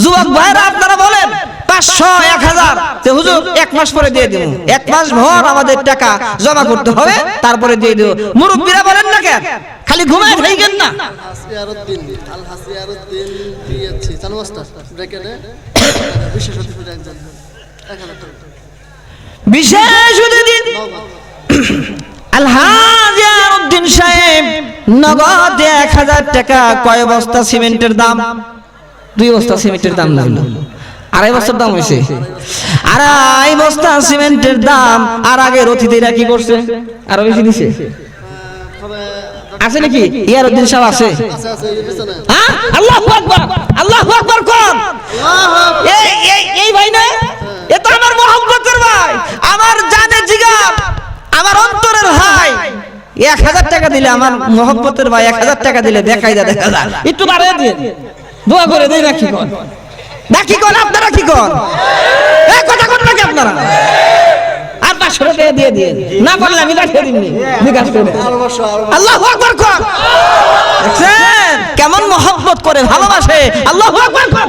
যুবক ভাইরা আপনারা বলেন 500 1000 তে হুজুর 1 মাস পরে দিয়ে দেব, 1 মাস ভর আমাদের টাকা জমা করতে হবে তারপরে দিয়ে দেব। মুরব্বিরা বলেন না কেন খালি ঘুমায় থাকেন না? আল হাসিয়ারউদ্দিন দিয়েছি 4 বস্তা ব্র্যাকেটে বিশেষ অতিথি একজন 1000 টাকা বিশেষ অতিথি আল হাসিয়ারউদ্দিন সাহেব নগদ 1000 টাকা। কয় বস্তা সিমেন্টের দাম? 2 বস্তা সিমেন্টের দাম লাগলো, 2.5 বস্তার দাম হয়েছে, 2.5 বস্তা সিমেন্টের দাম। আর আগের অতিথিরা কি করছে? আরো বেশি দিছে আছে নাকি? ইয়ারউদ্দিন সাহেব আছে? আছে এই পিছনে। হ্যাঁ আল্লাহু আকবার, আল্লাহু আকবার কোন? এই ভাই না, এ তো আমার মহব্বতের ভাই, আমার জানের জিগার, আমার অন্তরের ভাই। 1000 টাকা দিলে আমার মহব্বতের ভাই 1000 টাকা দিলে দেখাই দা দেখা যায়, একটু বাড়িয়ে দিন, দোয়া করে দেই না কি কোন? না কি কোন আপনারা কি কোন? এই কথা কোন নাকি আপনারা? আর 500 টাকা দিয়ে দিয়ে না পারলে আমি পাঠিয়ে দিমনি বিকাশ করে। আল্লাহু আকবার কোন? দেখছেন কেমন মহব্বত করে ভালোবাসে? আল্লাহু আকবার কোন?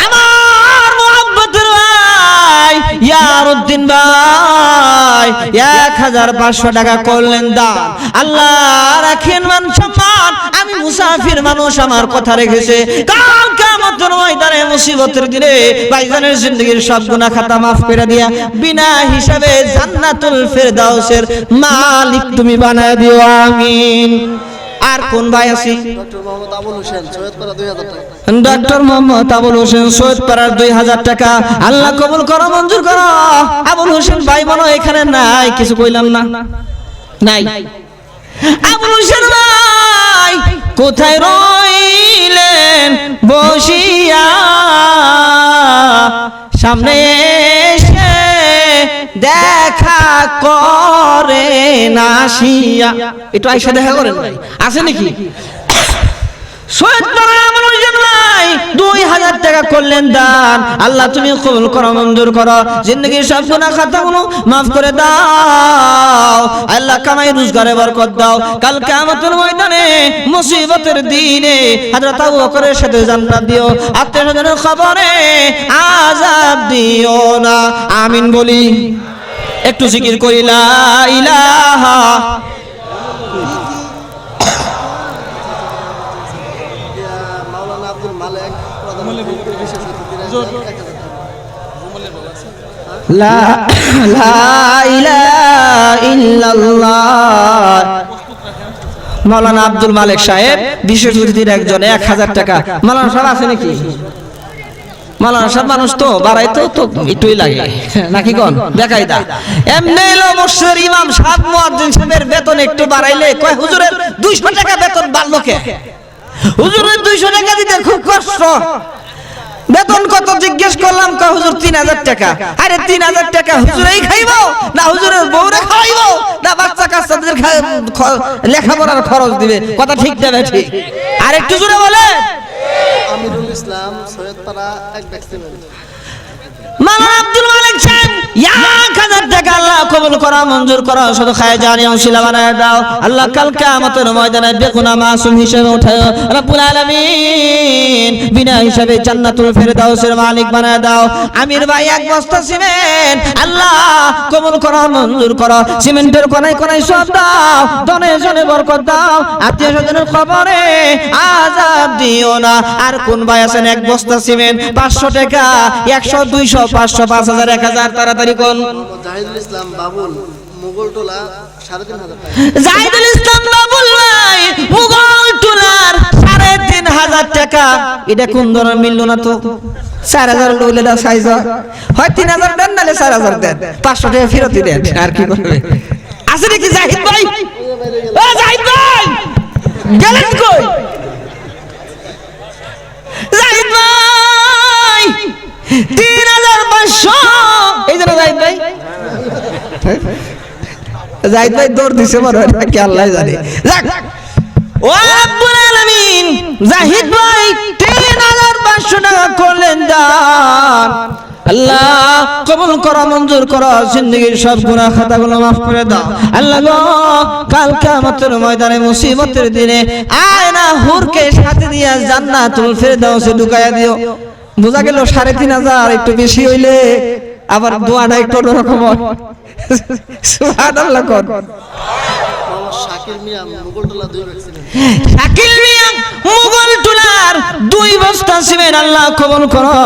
আমার মহব্বতের ভাই ইয়ারউদ্দিন ভাই 1500 টাকা করলেন দান। আল্লাহ রাখেন মান সম্মান, আমি মুসাফির মানুষ, আমার কথা রেখেছে। কাল কিয়ামতের ময়দানে মুসিবতের দিনে ভাইজানের জিন্দেগীর সব গুনাহ খাতা মাফ করে দিয়া বিনা হিসাবে জান্নাতুল ফিরদাউসের মালিক তুমি বানায় দিও আমিন। আর কোন ভাই আছি? ডক্টর মোহাম্মদ আবুল হোসেন সৈয়দপাড়া 2000 টাকা। ডক্টর মোহাম্মদ আবুল হোসেন সৈয়দপাড়ার 2000 টাকা আল্লাহ কবুল করো, মঞ্জুর করো। আবুল হোসেন ভাই বলো এখানে নাই, কিছু কইলাম না, নাই। আবুল হোসেন ভাই কোথায় রইলেন বসিয়া? সামনে এসে দেখা করে নাসিয়া, একটু আইসা দেখা করেন ভাই, আছে নাকি? সৈয়দপাড়া আবুল হোসেন ভাই 2000 টাকা করলেন দান। আল্লাহ তুমি কবুল করো, মঞ্জুর করো, জিন্দেগীর সব গুনাহ খাতাগুলো মাফ করে দাও আল্লাহ। কামাই রোজগারে বরকত দাও। কাল কিয়ামতের ময়দানে মুসিবতের দিনে হযরত আবু বকরের সাথে জান্নাত দিও, আত্মীয়স্বজনের খবরে আযাব দিও না আমিন বলি। একটু জিকির করি লা ইলাহা। মাওলানা আব্দুল মালিক প্রধান অতিথি বিশেষ অতিথি 1000 টাকা। লা ইলাহা ইল্লাল্লাহ। মাওলানা আব্দুল মালিক সাহেব বিশেষ অতিথির একজন 1000 টাকা। মাওলানা সাহেব আছে নাকি? মাওলানা সাহেব মানুষ তো বাড়াই তো একটুই লাগে নাকি কোন দেখাই দা এমনি এলো মসজিদের ইমাম সাহেব মুয়াজ্জিন সাহেবের বেতন একটু বাড়াইলে কয় হুজুরের 200 টাকা বেতন বাড়লো কে? হুজুরের 200 টাকা দিতে খুব কষ্ট। বেতন কত জিজ্ঞেস করলাম, কয় হুজুর 3000 টাকা। আরে 3000 টাকা হুজুরেই খাইবো না হুজুরের বউরে খাওয়াইবো না বাচ্চা কাচ্চাদের লেখাপড়ার খরচ দিবে? কথা ঠিক দেবে ঠিক। আর একটু জোরে বলে। Amirul Islam সৈয়দপাড়া 1 bag cement. মাওলানা আব্দুল মালিক সাহেব 1000 টাকা আল্লাহ কবুল করা মঞ্জুর করা শুধু খায় জানি অংশীলা বানায় দাও আল্লাহ। কাল কিয়ামতের ময়দানে বেগুনা মাসুম হিসেবে উঠায় রব্বুল আলামিন বিনা হিসাবে জান্নাতুল ফেরদাউসের মালিক বানায় দাও। আমির ভাই 1 বস্তা সিমেন্ট আল্লাহ কবুল করা মঞ্জুর করো। সিমেন্টের কোনায় কোনায় সব দাও, ধনে জনে বরকত দাও, আত্মীয় স্বজনের কবরে আযাব দিও না। আর কোন ভাই আছেন 1 বস্তা সিমেন্ট 500 টাকা 100 200 500 5000 1000 তাড়াতাড়ি কোন? জাহিদুল ইসলাম বাবুল মুগলটোলা 3500 টাকা। জাহিদুল ইসলাম বাবুল ভাই মুগলটোলার 3500 টাকা। এটা কোন ধরনের মিলল না তো? 4000 লইলে দাও সাইজ হয় 3000 দেন নালে 4000 দেন, 500 টাকা ফেরত দেন। আর কি করবে? আছে নাকি জাহিদ ভাই? ও জাহিদ ভাই গেলেন কই? জাহিদ ভাই 3500 এই যে জাহিদ ভাই, জাহিদ ভাই দৌড় দিছে মনে হয় নাকি আল্লাহ জানে। যাক ও রব্বুল আলামিন জাহিদ ভাই 3500 টাকা করলেন দান। আল্লাহ কবুল করো মঞ্জুর করো, জিন্দেগীর সব গুনাহ খাতাগুলো maaf করে দাও আল্লাহ গো। কাল কিয়ামতের ময়দানে মুসিবতের দিনে আয়না হুরকে সাথে দিয়ে জান্নাতুল ফেরদাউসে ঢুকায়া দিও। বোঝা গেল 3500 একটু বেশি হইলে আবার দোয়াটা একটু অন্যরকম হয়। সুবহানাল্লাহ কোন? মোহাম্মদ শাকির মিয়া মুগলটোলা 2 ব্যাগ সিমেন্ট। শাকিল মিয়া মুগলটোলার 2 বস্তা সিমেন্ট আল্লাহ কবুল করো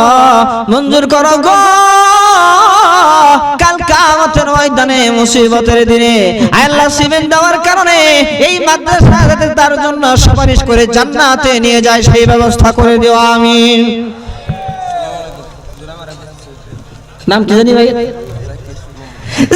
মঞ্জুর করো গো। কাল কিয়ামতের ময়দানে মুসিবতের দিনে আল্লাহ সিমেন্ট দেওয়ার কারণে এই মাদ্রাসা যাতে তার জন্য সুপারিশ করে জান্নাতে নিয়ে যায় সেই ব্যবস্থা করে দিও আমিন। নাম কি জানি ভাই?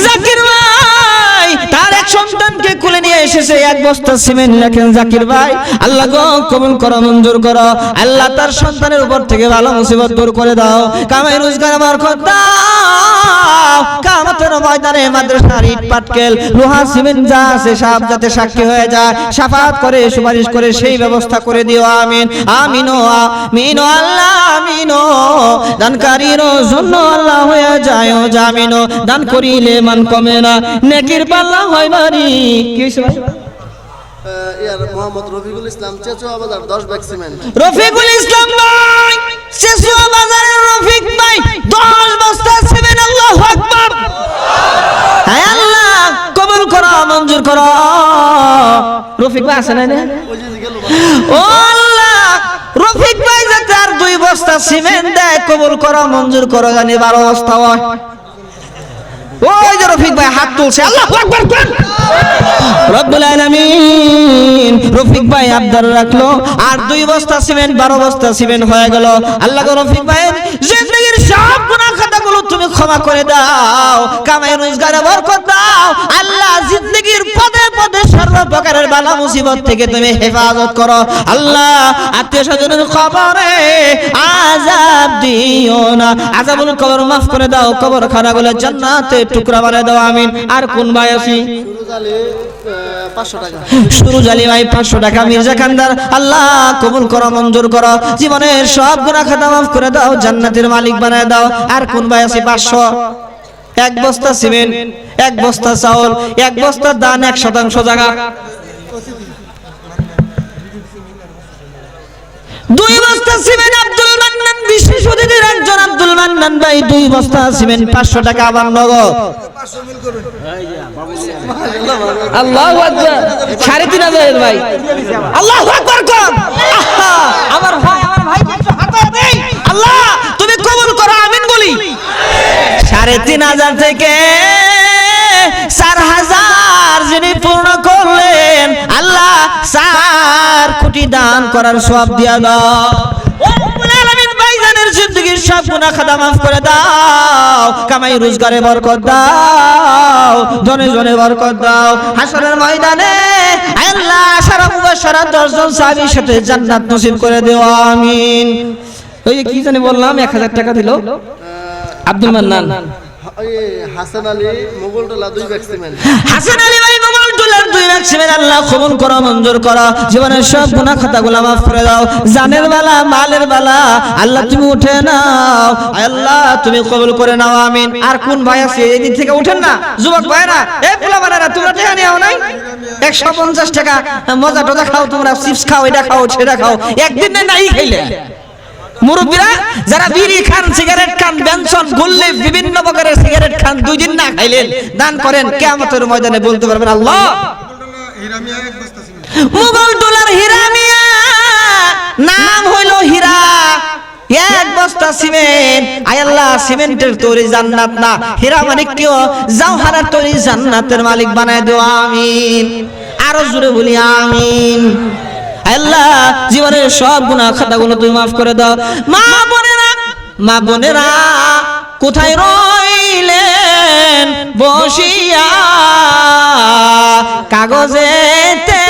জাকির ভাই তার এক সন্তানকে কোলে নিয়ে এসেছে 1 বস্তা সিমেন্ট লেখেন জাকির ভাই আল্লাহ গো কবুল করো মঞ্জুর করো আল্লাহ। তার সন্তানের উপর থেকে ভালো মুসিবত দূর করে দাও, কামাই রোজগার বরকত দাও। কিয়ামতের ময়দানে মাদ্রাসার ইট পাটকেল লোহা সিমেন্ট যা আছে সব যাতে সাক্ষী হয়ে যায়, শাফাআত করে সুপারিশ করে সেই ব্যবস্থা করে দিও আমিন। আমিনো আমিনো আল্লাহ আমিনো। দানকারীর জন্য আল্লাহ হয়ে যায় জামিনো, দান করিলে মান কমে না নেকির পাল্লা হয় ভারী। কি হইছে ভাই? ইয়ার মোহাম্মদ রফিকুল ইসলাম চেচুয়া বাজার 10 ব্যাগ সিমেন্ট। রফিকুল ইসলাম ভাই চেচুয়া বাজারের রফিক ভাই 10 বস্তা সিমেন্ট। আল্লাহু আকবার। হায় আল্লাহ কবুল করো মঞ্জুর করো। রফিক ভাই আছে না? ওই যে গেল ও আল্লাহ রফিক ভাই যাতে আর 2 বস্তা সিমেন্ট দেয় কবুল করো মঞ্জুর করো জানি 12 বস্তা হয়। ওই যে রফিক ভাই হাত তুলছে আল্লাহু আকবার কোন? রব্বুল আলামিন রফিক ভাই আবদার রাখলো আর 2 বস্তা সিমেন্ট 12 বস্তা সিমেন্ট হয়ে গেল। আল্লাহ গো রফিক ভাইয়ের জিন্দেগীর সব গুনাহ খাতাগুলো তুমি ক্ষমা করে দাও, কামাই রোজগারে বরকত দাও আল্লাহ। জিন্দেগীর পদে পদে সর্ব প্রকারের বালা মুসিবত থেকে তুমি হেফাজত করো আল্লাহ। আত্মীয় স্বজনের কবরে আযাব দিও না, আযাবুল কবর maaf করে দাও, কবর খানাগুলো জান্নাতে টুকরা বানিয়ে দাও আমিন। আর কোন ভাই আছি? সুরুজ আলী 500 টাকা। সুরুজ আলী ভাই 500 টাকা। মির্জা খানদার আল্লাহ কবুল করো মঞ্জুর করো, জীবনের সব গুনাহ খাতা maaf করে দাও, জান্নাতের মালিক বানায় দাও। আর কোন ভাই আছে? 500। 1 বস্তা সিমেন্ট 1 বস্তা চাউল 1 বস্তা দান 1% জায়গা 2 বস্তা সিমেন্ট আব্দুল মান্নান বিশেষ অতিথির একজন আব্দুল মান্নান ভাই 2 বস্তা সিমেন্ট 500 টাকা আবার নগদ। আল্লাহু আকবার। 3500 ভাই আল্লাহু আকবার কোন? আমার ভাই একটু হাতে দেই। আল্লাহ তুমি কবুল করো আমিন বলি। 3,500 থেকে 4,000 যিনি পূর্ণ করলেন, আল্লাহ 4 কোটি দান করার সওয়াব দিয়া দাও। রব্বুল আলামিন ভাইজানের জিন্দেগীর সব গুনাহ খাতা মাফ করে দাও, কামাই রোজগারে বরকত দাও, ধনে ধনে বরকত দাও। হাসরের ময়দানে আল্লাহ সারা মুবাশশারা 10 জন সাহাবীর সাথে জান্নাত নসিব করে দিও, আমিন। ওই যে কি জানি বললাম, 1,000 টাকা দিল আব্দুল মান্নান। Hasan Ali Mogaltola 2 bag cement. হাসান আলী ভাই মোগলটোলার 2 ব্যাগ সিমেন্ট আল্লাহ কবুল করো, মঞ্জুর করো, জীবনের সব গুনাহ খাতাগুলো maaf করে দাও, জানের বেলা মালের বেলা আল্লাহ তুমি উঠে নাও, আল্লাহ তুমি কবুল করে নাও, আমিন। আর কোন ভাই আছে এই দিক থেকে উঠেন না, যুবক ভাইরা, এই পোলা বানারা, তোমরা টাকা নিও নাই? 150 টাকা মজা টজা খাও, তোমরা চিপস খাও, এটা খাও, সেটা খাও, একদিন নাই খাইলে। মুরব্বীরা যারা বিড়ি খান, সিগারেট খান, বেনসন, গুল্লি, বিভিন্ন প্রকারের সিগারেট খান, 2 দিন না খাইলেন, দান করেন, কিয়ামতের ময়দানে বলতে পারবেন আল্লাহ মুগলটোলার হীরা মিয়া, নাম হইল হীরা, 1 বস্তা সিমেন্ট। আয় আল্লাহ, সিমেন্টের তৈরি জান্নাত না, হীরা মানে কেউ জাওহারের তৈরি জান্নাতের মালিক বানায় দিও, আমিন। আরো জোরে বলি আমিন। আল্লাহ জীবনের সব গুনাহ খাতাগুলো তুমি maaf করে দাও। মা বোনেরা কোথায় রইলেন বসিয়া, কাগজেতে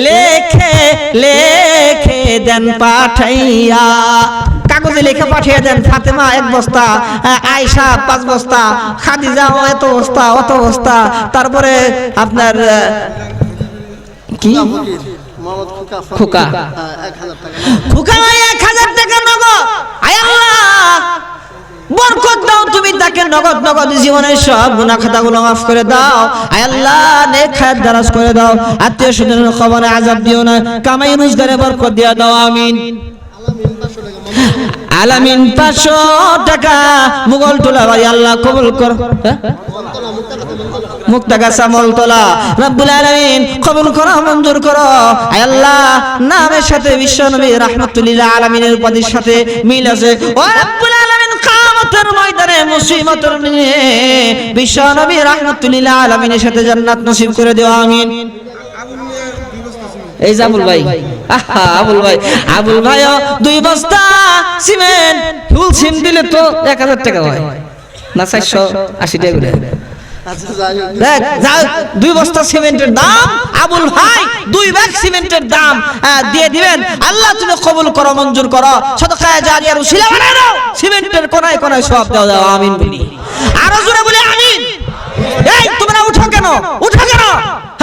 লেখে লেখে দেন পাঠাইয়া, কাগজে লেখা পাঠিয়ে দেন। ফাতেমা 1 বস্তা, আয়েশা 5 বস্তা, খাদিজা এত বস্তা, অত বস্তা, তারপরে আপনার কি খোকা 1,000 টাকা নগদ। আয় আল্লাহ বরকত দাও, তুমি তাকে নগদ নগদ জীবনের সব গুনাহ খাতাগুলো maaf করে দাও। আয় আল্লাহ নেক হায়াত দারাজ করে দাও, আত্মীয় স্বজনের কবরে আযাব দিও না, কামাই রোজগারে বরকত দিয়া দাও, আমিন। আলামিন 500 টাকা মুগলটোলা ভাই আল্লাহ কবুল কর। মুক্তাগাছা মলতলা রব্বুল আলামিন কবুল করো, মঞ্জুর করো। আয় আল্লাহ নামের সাথে বিশ্বনবী রাহমাতুল্লিল আলামিনের উপাধির সাথে মিল আছে। ও রব্বুল আলামিন কিয়ামতের ময়দানে মুসিবতের নিয়ে বিশ্বনবী রাহমাতুল্লিল আলামিনের সাথে জান্নাত নসিব করে দিও, আমিন। এই যে আবুল ভাই, আবুল ভাই, আবুল ভাইও 2 বস্তা সিমেন্ট, ফুল সিম দিলে তো 1,000 টাকা হয় না, 480 টাকা করে। দেখ যা 2 বস্তা সিমেন্টের দাম, আবুল ভাই 2 ব্যাগ সিমেন্টের দাম দিয়ে দিবেন। আল্লাহ তুমি কবুল করো, মঞ্জুর করো, সদকা জারিয়ার উসিলা বানায় দাও, সিমেন্টের কোনায় কোনায় সব দাও, দাও, আমিন বলি। আরো জোরে বলি আমিন। এই তোমরা উঠো কেন, উঠো কেন?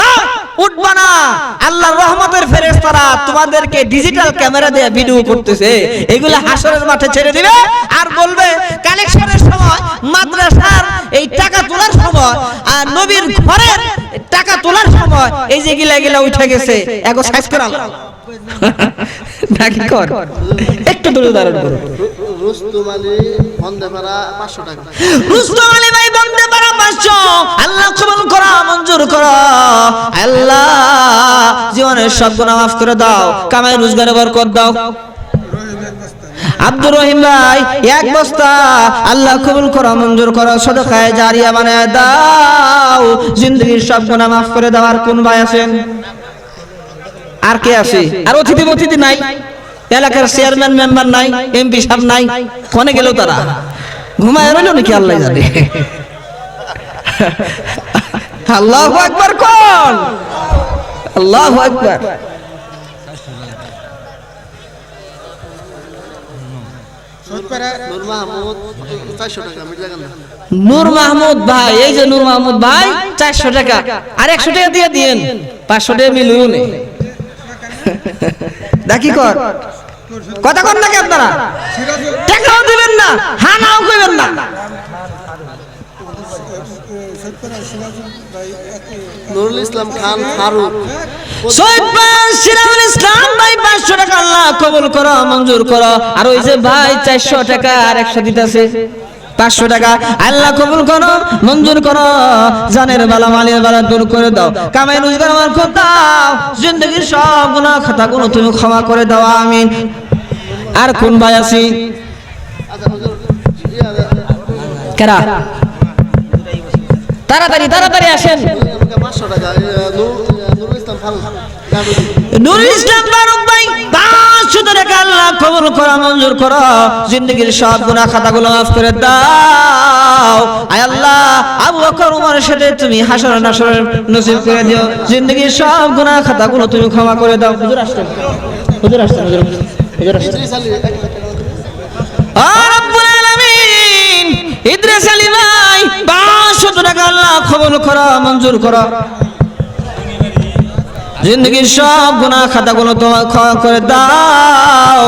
হ্যাঁ উঠবা না, আল্লাহর রহমতের ফেরেশতারা তোমাদেরকে ডিজিটাল ক্যামেরা দিয়ে ভিডিও করতেছে, এগুলো হাসরের মাঠে ছেড়ে দিবে আর বলবে কালেকশনের সময়, মাদ্রাসার এই টাকা তোলার সময়, আর নবীর ঘরের টাকা তোলার সময় এই যে গিলা গিলা উঠে গেছে, এগো সাইজ করাল নাকি কর, একটু দূরে দাঁড়ান করো। রুস্তম আলী বন্দেপাড়া 500 টাকা। রুস্তম আলী ভাই বন্দেপাড়া 500, আল্লাহ কবুল করো, মঞ্জুর করো। আল্লাহ জীবনের সব গুনাহ maaf করে দাও, কামাই রোজগারে বরকত দাও। আব্দুর রহিম ভাই 1 বস্তা, আল্লাহ কবুল করো, মঞ্জুর করো, সদকায়ে জারিয়া বানায় দাও, জিন্দেগীর সব গুনাহ maaf করে দাও। আর কোন ভাই আছেন? আর কে আছে? আর অতিথি নাই, এলাকার চেয়ারম্যান মেম্বার নাই, এমপি সাহেব নাই, কোনে গেল তারা? ঘুমায় রইল নাকি আল্লাহ জানে। আল্লাহু আকবার কোন? আল্লাহু আকবার। নূর মাহমুদ ভাই, এই যে নূর মাহমুদ ভাই 400 টাকা, আর 100 টাকা দিয়ে দিয়েন, 500 টাকা মিলুও নেই। দেখি কর কথা কর নাকি আপনারা? টাকাও দিবেন না, হানাও কইবেন না। নুরুল ইসলাম খান ফারুক, সিরাজুল ইসলাম ভাই 500 টাকা, আল্লাহ কবুল করো, মঞ্জুর করো। আর ওই যে ভাই 400 টাকা আর 100 দিতেছে, 500 টাকা, আল্লাহ কবুল করো, মঞ্জুর করো, জানের বালা মালের বালা দূর করে দাও, কামাই রোজগার আমার করে দাও, জিন্দেগীর সব গুনাহ খাতাগুলো তুমি ক্ষমা করে দাও, আমিন। আর কোন ভাই আছি? কারা তাড়াতাড়ি তাড়াতাড়ি আসেন। আমাকে 500 টাকা নুরুল ইসলাম ফারুক নুরুল ইসলাম ফারুক ভাই 500 টাকা আল্লাহ কবুল করা মঞ্জুর করো, জিন্দেগীর সব গুনাহ খাতাগুলো মাফ করে দাও। আয় আল্লাহ আবু বকর ওমরের সাথে তুমি হাসর নাসর নসিব করে দিও, জিন্দেগীর সব গুনাহ খাতাগুলো তুমি ক্ষমা করে দাও। হুজুর আসছেন, হুজুর আসছেন, হুজুর আসছেন। ইদ্রিস আলী 1 লাখ টাকা রব্বুল আলামিন ইদ্রিস আলী ভাই 500 টাকা আল্লাহ কবুল করো মঞ্জুর করো, জিন্দেগীর সব গুনাহ খাতাগুলো তোমার ক্ষমা করে দাও।